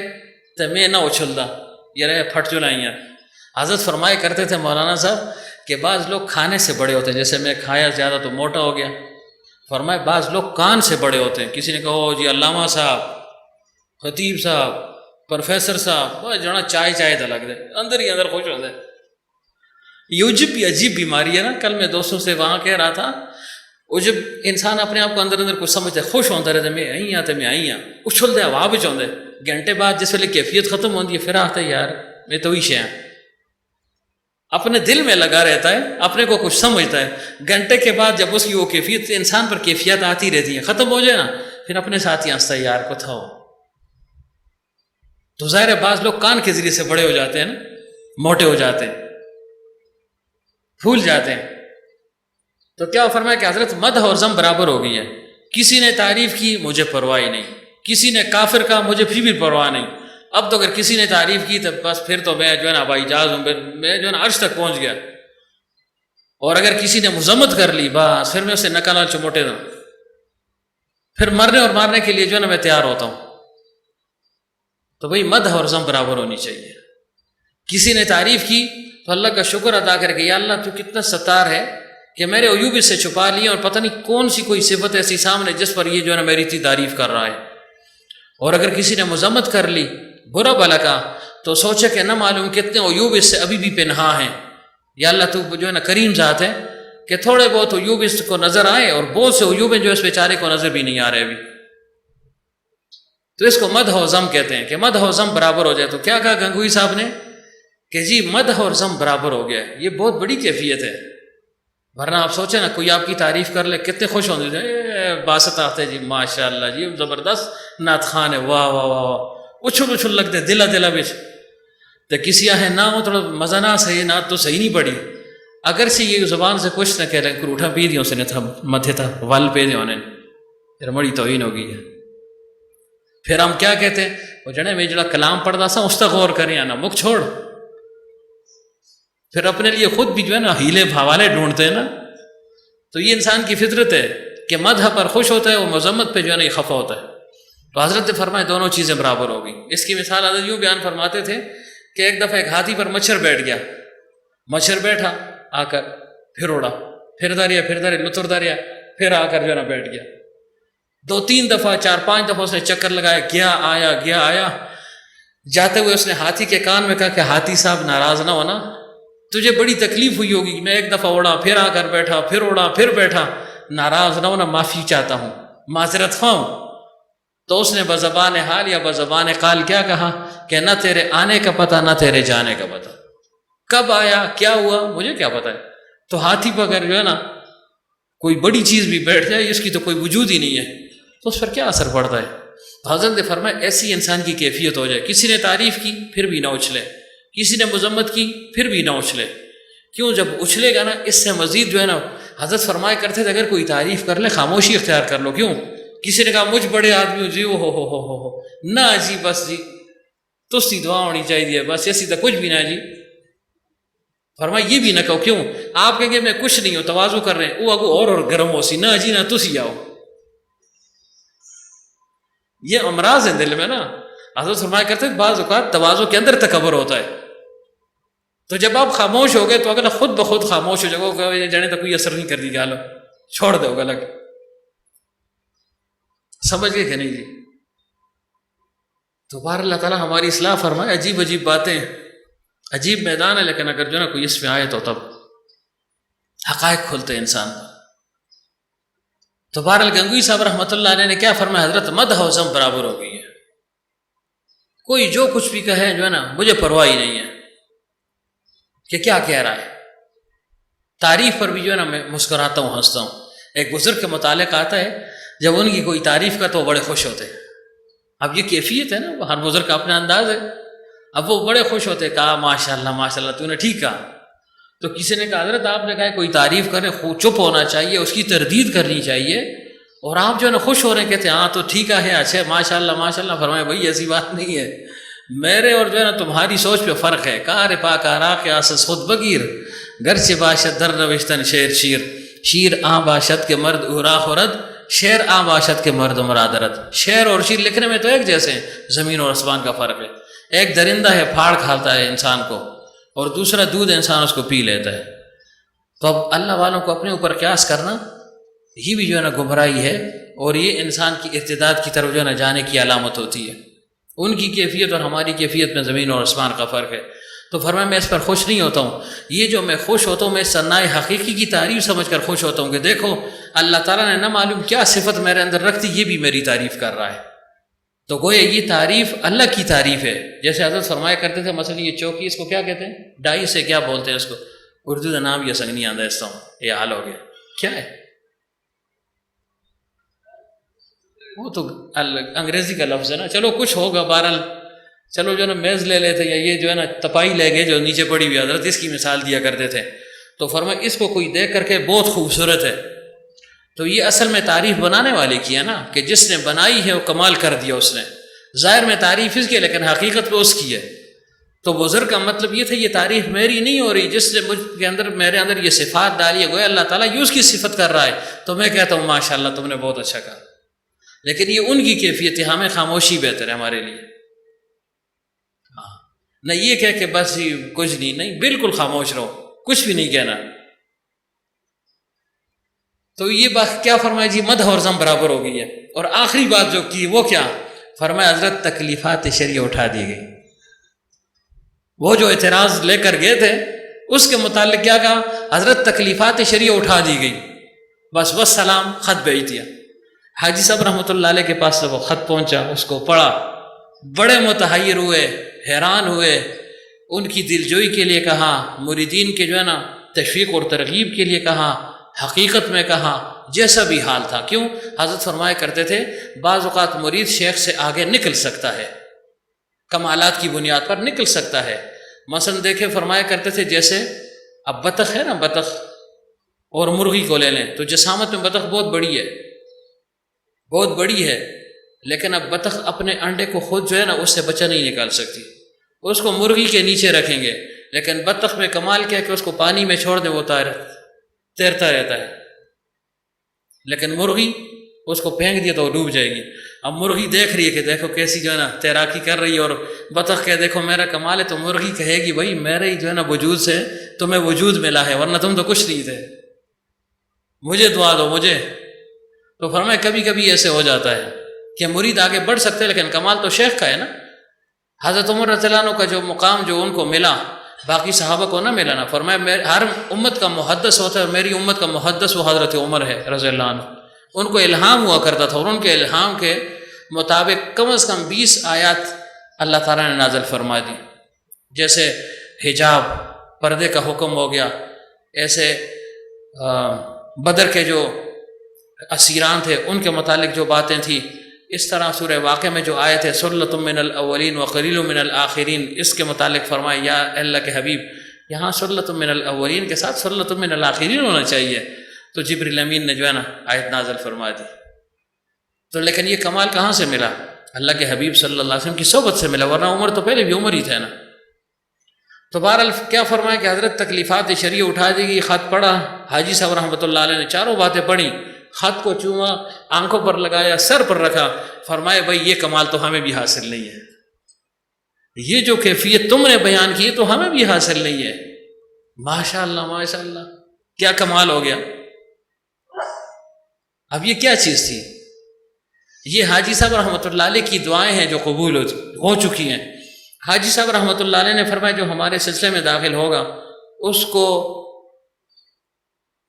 A: تو میں نہ اچھلدا، یہ رہے پھٹ جلائیاں۔ حضرت فرمایا کرتے تھے مولانا صاحب کہ بعض لوگ کھانے سے بڑے ہوتے ہیں، جیسے میں کھایا زیادہ تو موٹا ہو گیا، فرمایا بعض لوگ کان سے بڑے ہوتے ہیں۔ کسی نے کہا او جی علامہ صاحب، خطیب صاحب، پروفیسر صاحب، بس جنا چائے چائے تو لگ دے، اندر ہی اندر خوش ہوتے۔ یہ عجب بھی عجیب بیماری ہے نا۔ کل میں دوستوں سے وہاں کہہ رہا تھا، وہ جب انسان اپنے آپ کو اندر اندر کچھ سمجھتا ہے، خوش ہوتا رہتا ہے، میں آئی ہاں تو میں آئی ہاں، اچھلتا ہے ہوا بھی چاہتا ہے، گھنٹے بعد جس ویلے کیفیت ختم ہوتی ہے پھر آتا ہے یار میں تو ہی شے ہاں، اپنے دل میں لگا رہتا ہے، اپنے کو کچھ سمجھتا ہے، گھنٹے کے بعد جب اس کی وہ کیفیت انسان پر کیفیت آتی رہتی ہے، ختم ہو جائے نا، پھر اپنے ساتھ ہی ہنستا ہے یار کو تھا۔ تو ظاہر ہے بعض لوگ کان کے ذریعے سے بڑے ہو جاتے ہیں نا، موٹے ہو جاتے ہیں، پھول جاتے ہیں۔ تو کیا فرمایا کہ حضرت مدح اور ذم برابر ہو گئی ہے۔ کسی نے تعریف کی مجھے پرواہ ہی نہیں، کسی نے کافر کہا مجھے پھر بھی پرواہ نہیں۔ اب تو اگر کسی نے تعریف کی تو بس پھر تو میں جو ہے نا ہوائی جہاز ہوں، میں جو ہے نا عرش تک پہنچ گیا۔ اور اگر کسی نے مذمت کر لی بس پھر میں اسے نکالا چموٹے دوں، پھر مرنے اور مارنے کے لیے جو ہے نا میں تیار ہوتا ہوں۔ تو بھئی مدح اور ذم برابر ہونی چاہیے۔ کسی نے تعریف کی تو اللہ کا شکر ادا کر کے یا اللہ تو کتنا ستار ہے کہ میرے عیوب اس سے چھپا لیے، اور پتہ نہیں کون سی کوئی صفت ایسی سامنے جس پر یہ جو ہے نا میری اتنی تعریف کر رہا ہے۔ اور اگر کسی نے مذمت کر لی، برا بھلا کا، تو سوچے کہ نہ معلوم کتنے عیوب اس سے ابھی بھی پنہا ہیں، یا اللہ تو جو ہے نا کریم ذات ہے کہ تھوڑے بہت عیوب اس کو نظر آئے، اور بہت سے عیوب ہیں جو اس بیچارے کو نظر بھی نہیں آ رہے ابھی۔ تو اس کو مدح و ذم کہتے ہیں کہ مدح و ذم برابر ہو جائے۔ تو کیا کہا گنگوئی صاحب نے کہ جی مدح اور ذم برابر ہو گیا، یہ بہت بڑی کیفیت ہے۔ ورنہ آپ سوچیں نا کوئی آپ کی تعریف کر لے کتنے خوش ہوں گے، باسط آتے جی ماشاء اللہ جی زبردست نعت خوان ہے، واہ واہ واہ واہ، اچھل اچھل لگتے دلا دلا بچ۔ تو کسی آئے نہ ہو تھوڑا مزہ نہ صحیح، نعت تو صحیح نہیں پڑی، اگر سے یہ زبان سے کچھ نہ کہہ رہے کروٹھا پی دیا اس نے تھا متھے تھا ول پہ دیا انہیں، پھر بڑی توہین ہو گئی ہے۔ پھر ہم کیا کہتے ہیں وہ جڑے میں جڑا کلام پڑھتا سا اس تک غور کریں آنا مک چھوڑ، پھر اپنے لیے خود بھی جو ہے نا ہیلے حوالے ڈھونڈتے ہیں نا۔ تو یہ انسان کی فطرت ہے کہ مدح پر خوش ہوتا ہے، وہ مذمت پہ جو ہے نا یہ خفا ہوتا ہے۔ تو حضرت نے فرمایا دونوں چیزیں برابر ہو گئی۔ اس کی مثال حضرت یوں بیان فرماتے تھے کہ ایک دفعہ ایک ہاتھی پر مچھر بیٹھ گیا، مچھر بیٹھا آ کر پھر اڑا، پھر دریا لطر دریا، پھر آ کر جو ہے نا بیٹھ گیا۔ 2-3 دفعہ 4-5 دفعہ اس نے چکر لگایا، گیا آیا۔ جاتے ہوئے اس نے ہاتھی کے کان میں کہا کہ ہاتھی صاحب ناراض نہ ہونا، تجھے بڑی تکلیف ہوئی ہوگی، میں ایک دفعہ اڑا پھر آ کر بیٹھا، پھر اڑا پھر بیٹھا، ناراض نہ ہونا، معافی چاہتا ہوں، معذرت خواہ ہوں۔ تو اس نے بزبان حال یا بزبان قال کیا کہا کہ نہ تیرے آنے کا پتہ نہ تیرے جانے کا پتہ، کب آیا کیا ہوا مجھے کیا پتہ ہے۔ تو ہاتھی پر اگر جو ہے نا کوئی بڑی چیز بھی بیٹھ جائے اس کی تو کوئی وجود ہی نہیں ہے تو اس پر کیا اثر پڑتا ہے۔ حضرت نے فرمایا ایسی انسان کی کیفیت ہو جائے، کسی نے تعریف کی پھر بھی نہ اچھلے، کسی نے مذمت کی پھر بھی نہ اچھلے۔ کیوں؟ جب اچھلے گا نا اس سے مزید جو ہے نا، حضرت فرمایا کرتے تھے اگر کوئی تعریف کر لے خاموشی اختیار کر لو۔ کیوں؟ کسی نے کہا مجھ بڑے آدمی ہوں جی ہو نہ جی بس جی تسی دعا ہونی چاہیے بس ایسی تو کچھ بھی نہ جی۔ فرمایا یہ بھی نہ کہو، کیوں؟ آپ کہیں گے میں کچھ نہیں ہوں تواضع کر رہے ہیں، وہ اگو اور گرم ہو سی، نہ جی نہ تسی آؤ۔ یہ امراض ہیں دل میں نا۔ حضرت فرمایا کرتے بعض اوقات تواضع کے اندر تکبر ہوتا ہے، تو جب آپ خاموش ہو گئے تو اگر خود بخود خاموش ہو جاؤ، جانے تو کوئی اثر نہیں کر دی، گالو چھوڑ دو غلط۔ سمجھ گئے کہ نہیں جی؟ تو بہر اللہ تعالیٰ ہماری اصلاح فرمائے. عجیب عجیب باتیں، عجیب میدان ہے، لیکن اگر جو ہے نا کوئی اس میں آئے تو تب حقائق کھلتے ہیں انسان پر. تو بہرحال گنگوئی صاحب رحمۃ اللہ علیہ نے کیا فرمایا؟ حضرت مدح و ذم برابر ہو گئی ہے. کوئی جو کچھ بھی کہے جو ہے نا مجھے پرواہ ہی نہیں ہے کہ کیا کہہ رہا ہے. تعریف پر بھی جو ہے نا میں مسکراتا ہوں، ہنستا ہوں. ایک بزرگ کے متعلق آتا ہے جب ان کی کوئی تعریف کا تو وہ بڑے خوش ہوتے ہیں. اب یہ کیفیت ہے نا، ہر بزرگ کا اپنا انداز ہے. اب وہ بڑے خوش ہوتے، کہا ماشاء اللہ ماشاء اللہ تو نے ٹھیک کہا. تو کسی نے کہا حضرت آپ نے کہا کوئی تعریف کرے چپ ہونا چاہیے، اس کی تردید کرنی چاہیے، اور آپ جو ہے نا خوش ہو رہے ہیں، کہتے ہیں ہاں تو ٹھیک ہے اچھا ماشاء اللہ ماشاء اللہ. فرمائے بھائی ایسی بات نہیں ہے، میرے اور جو ہے نا تمہاری سوچ پہ فرق ہے. کار پاک آراق آسس خود بگیر گرچہ باشد در نوشتن شیر شیر. شیر آ باشد کے مرد اورا خورد، شیر آ باشد کے مرد مرادرت. شیر اور شیر لکھنے میں تو ایک جیسے ہیں، زمین اور آسمان کا فرق ہے. ایک درندہ ہے پھاڑ کھاتا ہے انسان کو، اور دوسرا دودھ انسان اس کو پی لیتا ہے. تو اب اللہ والوں کو اپنے اوپر قیاس کرنا یہ بھی جو ہے نا گمراہی ہے، اور یہ انسان کی ارتداد کی طرف جو ہے نا جانے کی علامت ہوتی ہے. ان کی کیفیت اور ہماری کیفیت میں زمین اور آسمان کا فرق ہے. تو فرمایا میں اس پر خوش نہیں ہوتا ہوں. یہ جو میں خوش ہوتا ہوں، میں ثناء حقیقی کی تعریف سمجھ کر خوش ہوتا ہوں کہ دیکھو اللہ تعالیٰ نے نہ معلوم کیا صفت میرے اندر رکھتی، یہ بھی میری تعریف کر رہا ہے. تو گویا یہ تعریف اللہ کی تعریف ہے. جیسے حضرت فرمایا کرتے تھے مثلا یہ چوکی، اس کو کیا کہتے ہیں؟ ڈائی سے کیا بولتے ہیں اس کو؟ اردو کا نام یہ سنگ نہیں آتا اس ہوں، یہ حال ہو گیا. کیا ہے وہ؟ تو انگریزی کا لفظ ہے نا. چلو کچھ ہوگا بہرحال. چلو جو ہے نا میز لے لیتے، یا یہ جو ہے نا تپائی لے گئے جو نیچے پڑی ہوئی، حضرت اس کی مثال دیا کرتے تھے. تو فرمایا اس کو کوئی دیکھ کر کے بہت خوبصورت ہے، تو یہ اصل میں تعریف بنانے والے کی ہے نا، کہ جس نے بنائی ہے وہ کمال کر دیا اس نے. ظاہر میں تعریف اس کی ہے لیکن حقیقت پہ اس کی ہے. تو بزرگ کا مطلب یہ تھا یہ تعریف میری نہیں ہو رہی، جس نے مجھ کے اندر میرے اندر یہ صفات ڈالی ہے، گویا اللہ تعالیٰ یہ اس کی صفت کر رہا ہے. تو میں کہتا ہوں ماشاء اللہ تم نے بہت اچھا کہا. لیکن یہ ان کی کیفیت ہے، ہمیں خاموشی بہتر ہے ہمارے لیے. نہ یہ کہہ کہ بس کچھ نہیں، بالکل خاموش رہو، کچھ بھی نہیں کہنا. تو یہ بات کیا فرمایا جی؟ مدح اور ذم برابر ہو گئی ہے. اور آخری بات جو کی وہ کیا فرمایا؟ حضرت تکلیفات شرعیہ اٹھا دی گئی. وہ جو اعتراض لے کر گئے تھے اس کے متعلق کیا کہا؟ حضرت تکلیفات شرعیہ اٹھا دی گئی. بس سلام، خط بھیج دیا. حاجی صاحب رحمۃ اللہ علیہ کے پاس وہ خط پہنچا، اس کو پڑھا، بڑے متحیر ہوئے، حیران ہوئے. ان کی دلجوئی کے لیے کہا، مریدین کے جو ہے نا تشویق اور ترغیب کے لیے کہا، حقیقت میں کہا، جیسا بھی حال تھا. کیوں؟ حضرت فرمایا کرتے تھے بعض اوقات مرید شیخ سے آگے نکل سکتا ہے، کمالات کی بنیاد پر نکل سکتا ہے. مثلا دیکھیں فرمایا کرتے تھے جیسے اب بطخ ہے نا، بطخ اور مرغی کو لے لیں تو جسامت میں بطخ بہت بڑی ہے، بہت بڑی ہے، لیکن اب بطخ اپنے انڈے کو خود جو ہے نا اس سے بچہ نہیں نکال سکتی. اس کو مرغی کے نیچے رکھیں گے، لیکن بطخ میں کمال کیا کہ اس کو پانی میں چھوڑ دیں وہ تیرتا رہتا ہے. لیکن مرغی اس کو پھینک دیا تو وہ ڈوب جائے گی. اب مرغی دیکھ رہی ہے کہ دیکھو کیسی جو ہے نا تیراکی کر رہی ہے، اور بطخ کہ دیکھو میرا کمال ہے. تو مرغی کہے گی بھائی میرے ہی جو ہے نا وجود سے تمہیں وجود ملا ہے، ورنہ تم تو کچھ نہیں تھے، مجھے دعا دو مجھے. تو فرمایا کبھی کبھی ایسے ہو جاتا ہے کہ مرید آگے بڑھ سکتے ہیں، لیکن کمال تو شیخ کا ہے نا. حضرت عمر رضی اللہ عنہ کا جو مقام جو ان کو ملا باقی صحابہ کو نہ ملا نا. فرمایا ہر امت کا محدث ہوتا ہے، اور میری امت کا محدث وہ حضرت عمر ہے رضی اللہ عنہ. ان کو الہام ہوا کرتا تھا، اور ان کے الہام کے مطابق کم از کم 20 آیات اللہ تعالیٰ نے نازل فرما دی. جیسے حجاب، پردے کا حکم ہو گیا، ایسے بدر کے جو اسیران تھے ان کے متعلق جو باتیں تھیں، اس طرح سورہ واقعہ میں جو آیت ہے سلۃ من الاولین وقلیل من الآخرین، اس کے متعلق فرمایا یا اللہ کے حبیب یہاں سلۃ من الاولین کے ساتھ سلۃ من الآخرین ہونا چاہیے. تو جبریل امین نے جو ہے نا آیت نازل فرما دی. تو لیکن یہ کمال کہاں سے ملا؟ اللہ کے حبیب صلی اللہ علیہ وسلم کی صحبت سے ملا، ورنہ عمر تو پہلے بھی عمر ہی تھے نا. تو بہرحال کیا فرمایا کہ حضرت تکلیفات شرعیہ اٹھا دی گئی. خط پڑھا، حاجی صاحب رحمۃ اللہ علیہ نے چاروں باتیں پڑھی، خط کو چوما، آنکھوں پر لگایا، سر پر رکھا. فرمایا بھائی یہ کمال تو ہمیں بھی حاصل نہیں ہے، یہ جو کیفیت تم نے بیان کی تو ہمیں بھی حاصل نہیں ہے. ماشاء اللہ ماشاء اللہ، کیا کمال ہو گیا. اب یہ کیا چیز تھی؟ یہ حاجی صاحب رحمۃ اللہ علیہ کی دعائیں ہیں جو قبول ہو چکی ہیں۔ حاجی صاحب رحمۃ اللہ علیہ نے فرمایا جو ہمارے سلسلے میں داخل ہوگا اس کو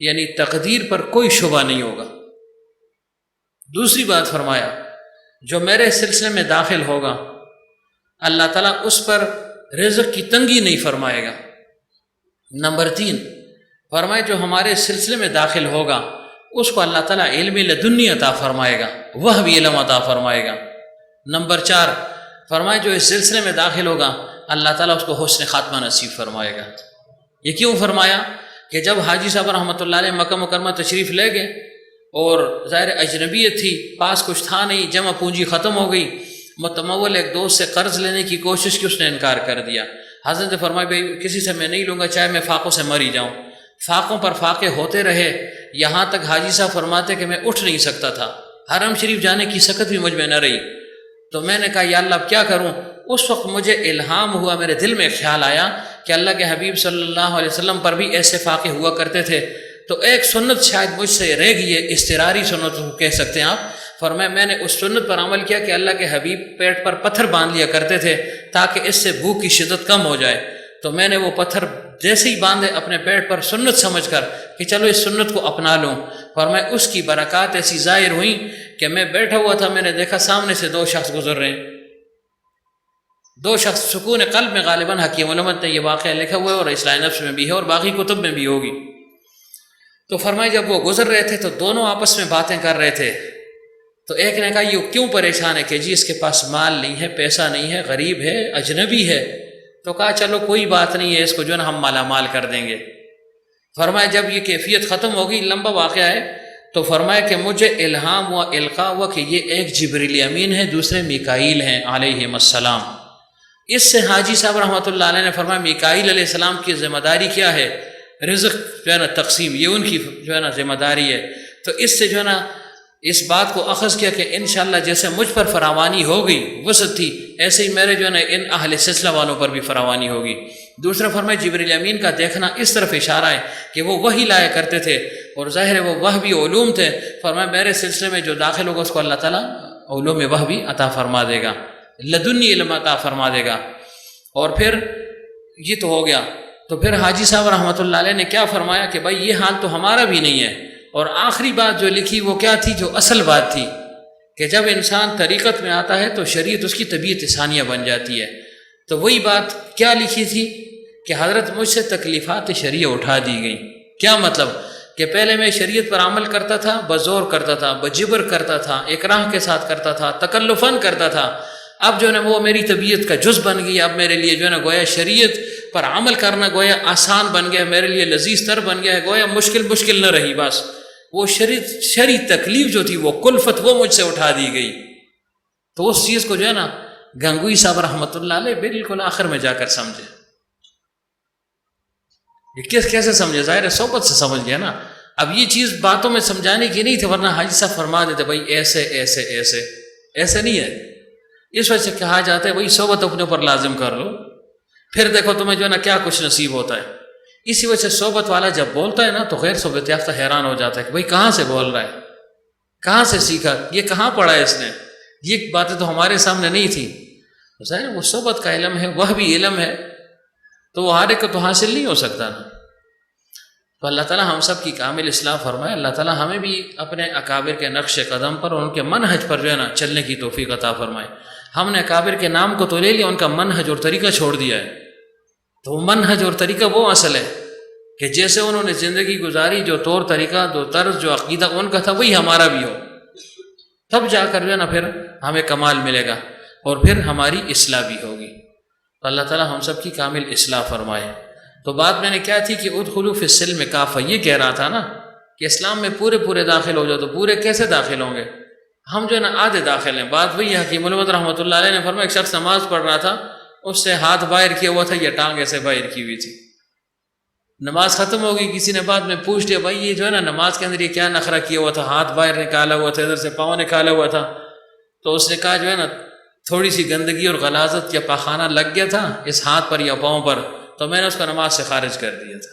A: یعنی تقدیر پر کوئی شبہ نہیں ہوگا۔ دوسری بات فرمایا جو میرے سلسلے میں داخل ہوگا اللہ تعالیٰ اس پر رزق کی تنگی نہیں فرمائے گا۔ نمبر 3 فرمائے جو ہمارے سلسلے میں داخل ہوگا اس کو اللہ تعالیٰ علم لدنی عطا فرمائے گا، وہ بھی علم عطا فرمائے گا۔ نمبر 4 فرمائے جو اس سلسلے میں داخل ہوگا اللہ تعالیٰ اس کو حسن خاتمہ نصیب فرمائے گا۔ یہ کیوں فرمایا کہ جب حاجی صاحب رحمۃ اللہ علیہ مکہ مکرمہ تشریف لے گئے اور ظاہر اجنبیت تھی، پاس کچھ تھا نہیں، جمع پونجی ختم ہو گئی، متمول ایک دوست سے قرض لینے کی کوشش کی، اس نے انکار کر دیا۔ حضرت نے فرمایا بھائی کسی سے میں نہیں لوں گا چاہے میں فاقوں سے مر ہی جاؤں۔ فاقوں پر فاقے ہوتے رہے، یہاں تک حاجی صاحب فرماتے کہ میں اٹھ نہیں سکتا تھا، حرم شریف جانے کی سکت بھی مجھ میں نہ رہی۔ تو میں نے کہا یا اللہ اب کیا کروں؟ اس وقت مجھے الہام ہوا، میرے دل میں خیال آیا کہ اللہ کے حبیب صلی اللہ علیہ وسلم پر بھی ایسے فاقے ہوا کرتے تھے، تو ایک سنت شاید مجھ سے رہ گئی ہے، استراری سنت کہہ سکتے ہیں آپ۔ فرمایا میں نے اس سنت پر عمل کیا کہ اللہ کے حبیب پیٹ پر پتھر باندھ لیا کرتے تھے تاکہ اس سے بھوک کی شدت کم ہو جائے۔ تو میں نے وہ پتھر جیسے ہی باندھے اپنے پیٹ پر سنت سمجھ کر کہ چلو اس سنت کو اپنا لوں، فرمایا اس کی برکات ایسی ظاہر ہوئیں کہ میں بیٹھا ہوا تھا، میں نے دیکھا سامنے سے 2 شخص گزر رہے ہیں، 2 شخص سکون قلب میں غالباً حکیم علمت نے یہ واقعہ لکھا ہوا ہے اور اصلاح نفس میں بھی ہے اور باقی کتب میں بھی ہوگی۔ تو فرمایا جب وہ گزر رہے تھے تو دونوں آپس میں باتیں کر رہے تھے، تو ایک نے کہا یہ کیوں پریشان ہے کہ جی اس کے پاس مال نہیں ہے، پیسہ نہیں ہے، غریب ہے، اجنبی ہے۔ تو کہا چلو کوئی بات نہیں ہے، اس کو جو ہے نا ہم مالا مال کر دیں گے۔ فرمایا جب یہ کیفیت ختم ہوگی، لمبا واقعہ ہے، تو فرمایا کہ مجھے الہام ہوا، القاء ہوا کہ یہ ایک جبریل امین ہے، دوسرے میکائیل ہیں علیہم السلام۔ اس سے حاجی صاحب رحمۃ اللہ علیہ نے فرمایا میکائیل علیہ السلام کی ذمہ داری کیا ہے؟ رزق جو ہے نا تقسیم، یہ ان کی جو ہے نا ذمہ داری ہے۔ تو اس سے جو ہے نا اس بات کو اخذ کیا کہ انشاءاللہ جیسے مجھ پر فراوانی ہو گئی وسعت تھی، ایسے ہی میرے جو ہے نا ان اہل سلسلہ والوں پر بھی فراوانی ہوگی۔ دوسرا فرمایا جبریل امین کا دیکھنا اس طرف اشارہ ہے کہ وہ وحی لایا کرتے تھے اور ظاہر ہے وہ وحی علوم تھے۔ فرمایا میرے سلسلے میں جو داخل ہوگا اس کو اللہ تعالیٰ علوم وحی عطا فرما دے گا، لدنی علم عطا فرما دے گا۔ اور پھر یہ تو ہو گیا، تو پھر حاجی صاحب رحمۃ اللہ علیہ نے کیا فرمایا کہ بھائی یہ حال تو ہمارا بھی نہیں ہے، اور آخری بات جو لکھی وہ کیا تھی؟ جو اصل بات تھی کہ جب انسان طریقت میں آتا ہے تو شریعت اس کی طبیعت ثانیہ بن جاتی ہے۔ تو وہی بات کیا لکھی تھی کہ حضرت مجھ سے تکلیفات شریعہ اٹھا دی گئیں۔ کیا مطلب؟ کہ پہلے میں شریعت پر عمل کرتا تھا، بزور کرتا تھا، بجبر کرتا تھا، اکراہ کے ساتھ کرتا تھا، تکلفاً کرتا تھا۔ اب جو ہے نا وہ میری طبیعت کا جز بن گئی، اب میرے لیے جو ہے نا گویا شریعت پر عمل کرنا گویا آسان بن گیا، میرے لیے لذیذ تر بن گیا ہے، گویا مشکل نہ رہی۔ بس وہ شرعی تکلیف جو تھی، وہ کلفت، وہ مجھ سے اٹھا دی گئی۔ تو اس چیز کو جو ہے نا گنگوئی صاحب رحمۃ اللہ علیہ بالکل آخر میں جا کر سمجھے۔ یہ کیسے سمجھے؟ ظاہر ہے صحبت سے سمجھ گیا نا۔ اب یہ چیز باتوں میں سمجھانے کی نہیں تھی، ورنہ حاجی صاحب فرما دیتے بھائی ایسے ایسے ایسے ایسے نہیں ہے۔ اس وجہ سے کہا جاتا ہے وہی صحبت اپنے اوپر لازم کر لو، پھر دیکھو تمہیں جو ہے نا کیا کچھ نصیب ہوتا ہے۔ اسی وجہ سے صحبت والا جب بولتا ہے نا تو غیر صحبت یافتہ حیران ہو جاتا ہے کہ بھائی کہاں سے بول رہا ہے، کہاں سے سیکھا، یہ کہاں پڑھا ہے اس نے، یہ باتیں تو ہمارے سامنے نہیں تھی۔ ظاہر وہ صحبت کا علم ہے، وہ بھی علم ہے، تو وہ ہر ایک کو تو حاصل نہیں ہو سکتا نا۔ تو اللہ تعالیٰ ہم سب کی کامل اصلاح فرمائے، اللہ تعالیٰ ہمیں بھی اپنے اکابر کے نقش قدم پر اور ان کے منہج پر جو ہے نا چلنے کی توفیق عطا فرمائے۔ ہم نے اکابر کے نام کو تو لے لیا، ان کا منہج اور طریقہ چھوڑ دیا ہے۔ تو وہ منہج اور طریقہ وہ اصل ہے کہ جیسے انہوں نے زندگی گزاری، جو طور طریقہ، جو طرز، جو عقیدہ ان کا تھا، وہی ہمارا بھی ہو، تب جا کر جو ہے نا پھر ہمیں کمال ملے گا اور پھر ہماری اصلاح بھی ہوگی۔ تو اللہ تعالیٰ ہم سب کی کامل اصلاح فرمائے۔ تو بات میں نے کیا تھی کہ ادخلوا فی السلم کافہ، یہ کہہ رہا تھا نا کہ اسلام میں پورے داخل ہو جاؤ، تو پورے کیسے داخل ہوں گے؟ ہم جو ہے نا آدھے داخل ہیں۔ بات وہی ہے، حکیم علمت رحمۃ اللہ علیہ نے فرمایا ایک شخص نماز پڑھ رہا تھا، اس سے ہاتھ باہر کیا ہوا تھا، یہ ٹانگ ایسے باہر کی ہوئی تھی۔ نماز ختم ہو گئی، کسی نے بعد میں پوچھ لیا بھائی یہ جو ہے نا نماز کے اندر یہ کیا نخرہ کیا ہوا تھا، ہاتھ باہر نکالا ہوا تھا، ادھر سے پاؤں نکالا ہوا تھا۔ تو اس نے کہا جو ہے نا تھوڑی سی گندگی اور غلاظت یا پاخانہ لگ گیا تھا اس ہاتھ پر یا پاؤں پر، تو میں نے اس کو نماز سے خارج کر دیا تھا۔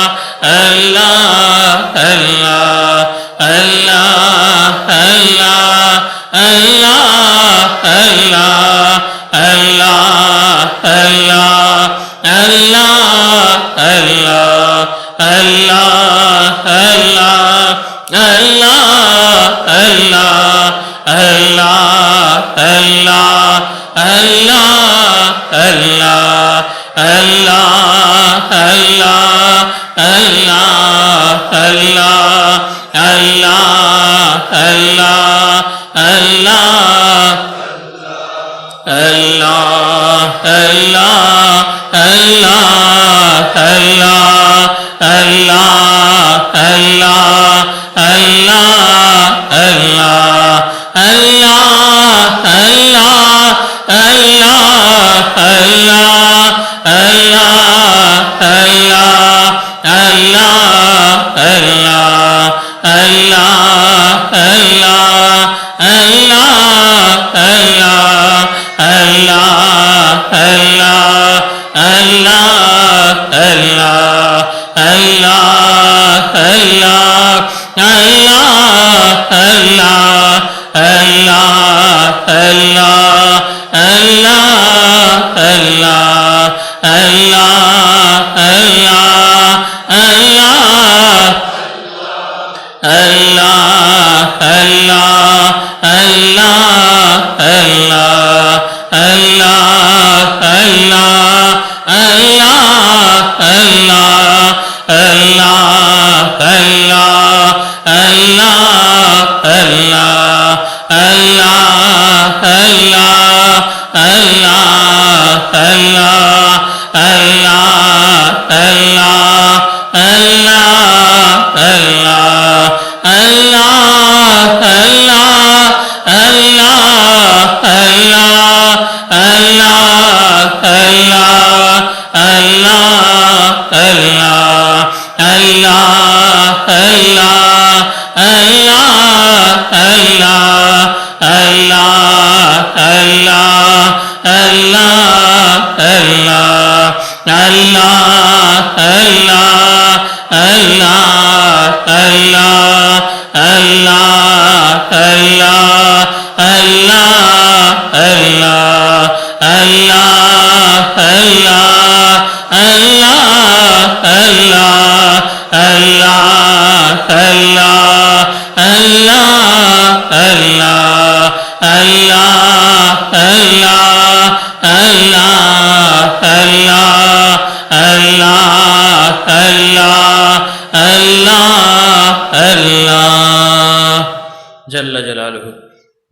A: جل جلالہ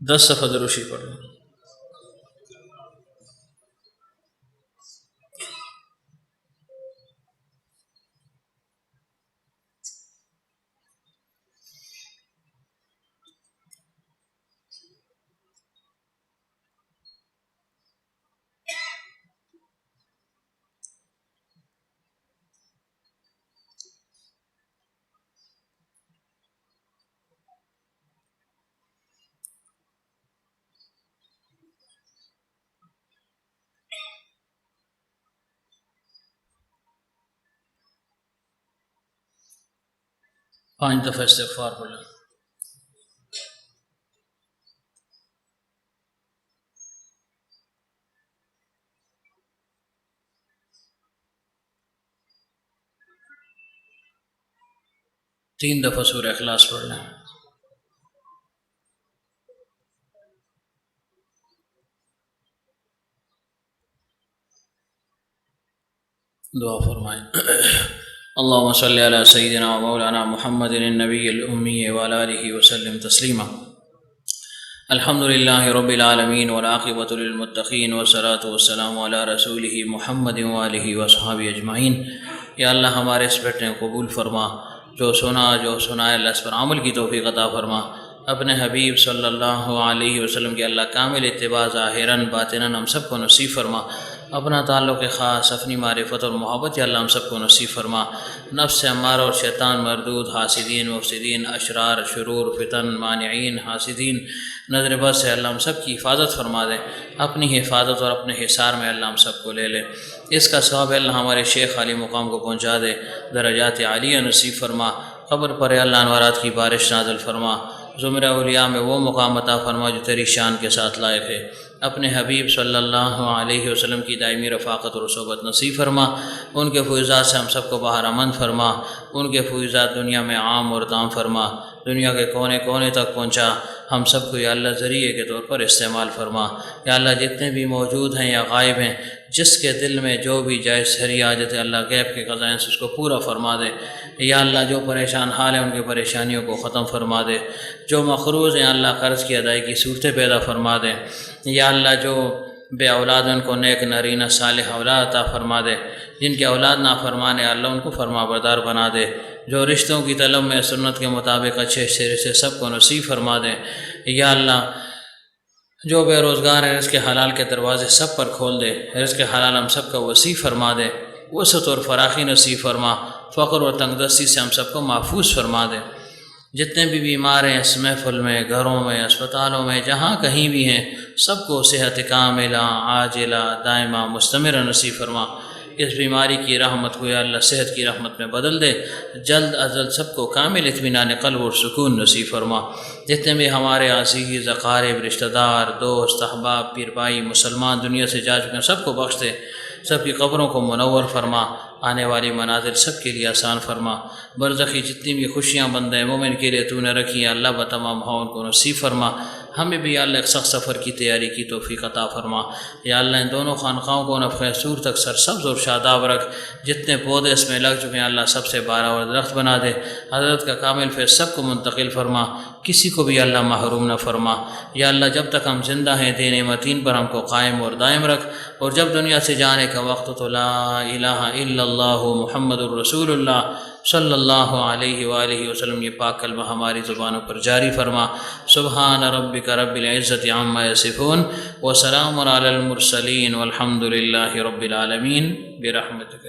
A: 10 صفحہ دروشی پڑھو. پانچ دفعہ استغفار پڑھ لیں. تین دفعہ سورہ اخلاص پڑھ لیں. دعا فرمائیں. اللهم صل على سيدنا ومولانا محمد النبي الأمي وعلى آله وسلم تسليما. الحمد لله رب العالمين والعاقبة للمتقين والصلاة والسلام على رسوله محمد وآله وصحبه أجمعين. یا اللہ ہمارے اس بیٹے کو قبول فرما، جو سنا اللہ اس پر عمل کی توفیق عطا فرما. اپنے حبیب صلی اللہ علیہ وسلم کے اللہ کامل اتباع ظاہراً باطناً ہم سب کو نصیب فرما. اپنا تعلق خاص، اپنی معرفت اور محبت یا اللہ ہم سب کو نصیب فرما. نفس امارہ اور شیطان مردود، حاسدین مفسدین، اشرار شرور فتن مانعین حاسدین نظر بد سے اللہ ہم سب کی حفاظت فرما دے. اپنی حفاظت اور اپنے حصار میں اللہ ہم سب کو لے لے. اس کا ثواب اللہ ہمارے شیخ علی مقام کو پہنچا دے. درجات عالیہ نصیب فرما. قبر پر اللہ انوارات کی بارش نازل فرما. زمرہ اولیاء میں وہ مقام عطا فرما جو تیری شان کے ساتھ لائق ہے. اپنے حبیب صلی اللہ علیہ وسلم کی دائمی رفاقت اور صحبت نصیب فرما، ان کے فیضات سے ہم سب کو بہرامند فرما، ان کے فیضات دنیا میں عام اور تام فرما، دنیا کے کونے کونے تک پہنچا، ہم سب کو یا اللہ ذریعے کے طور پر استعمال فرما۔ یا اللہ جتنے بھی موجود ہیں یا غائب ہیں، جس کے دل میں جو بھی جائز شرعی حاجت ہے اللہ غیب کے خزائن سے اس کو پورا فرما دے۔ یا اللہ جو پریشان حال ہیں ان کی پریشانیوں کو ختم فرما دے، جو مقروض ہیں اللہ قرض کی ادائیگی کی صورتیں پیدا فرما دے۔ یا اللہ جو بے اولاد ان کو نیک نرینہ صالح اولاد عطا فرما دے، جن کے اولاد نافرمان ہے اللہ ان کو فرما بردار بنا دے، جو رشتوں کی طلب میں سنت کے مطابق اچھے سے سب کو نصیب فرما دے۔ یا اللہ جو بے روزگار ہے رزق حلال کے دروازے سب پر کھول دے، رزق حلال ہم سب کا وسیع فرما دے، وسعت اور فراخی نصیب فرما، فقر اور تنگ دستی سے ہم سب کو محفوظ فرما دے۔ جتنے بھی بیمار ہیں اس محفل میں، گھروں میں، اسپتالوں میں، جہاں کہیں بھی ہیں، سب کو صحت کاملہ عاجلہ دائمہ مستمرہ نصیب فرما۔ اس بیماری کی رحمت کو یا اللہ صحت کی رحمت میں بدل دے، جلد از جلد سب کو کامل اطمینان قلب اور سکون نصیب فرما۔ جتنے بھی ہمارے عزیز اقارب رشتہ دار دوست احباب پیر بھائی مسلمان دنیا سے جا چکے ہیں سب کو بخش دے، سب کی قبروں کو منور فرما، آنے والی مناظر سب کے لیے آسان فرما۔ برزخی جتنی بھی خوشیاں بندے مومن کے لیے تو نے رکھی ہیں اللہ بتمام ہوں ان کو نصیب فرما۔ ہمیں بھی یا اللہ ایک سخت سفر کی تیاری کی توفیق عطا فرما۔ یا اللہ ان دونوں خانقاہوں کو نفع سور تک سرسبز اور شاداب رکھ، جتنے پودے اس میں لگ چکے ہیں اللہ سب سے باراور درخت بنا دے، حضرت کا کامل فیض سب کو منتقل فرما، کسی کو بھی اللہ محروم نہ فرما۔ یا اللہ جب تک ہم زندہ ہیں دین متین پر ہم کو قائم اور دائم رکھ، اور جب دنیا سے جانے کا وقت تو لا الہ الا اللہ محمد الرسول اللہ صلی اللہ علیہ وآلہ وسلم یہ پاک کلمہ ہماری زبانوں پر جاری فرما۔ سبحان ربک رب العزت عما یصفون وسلام علی المرسلین والحمد للہ رب العالمین برحمتک۔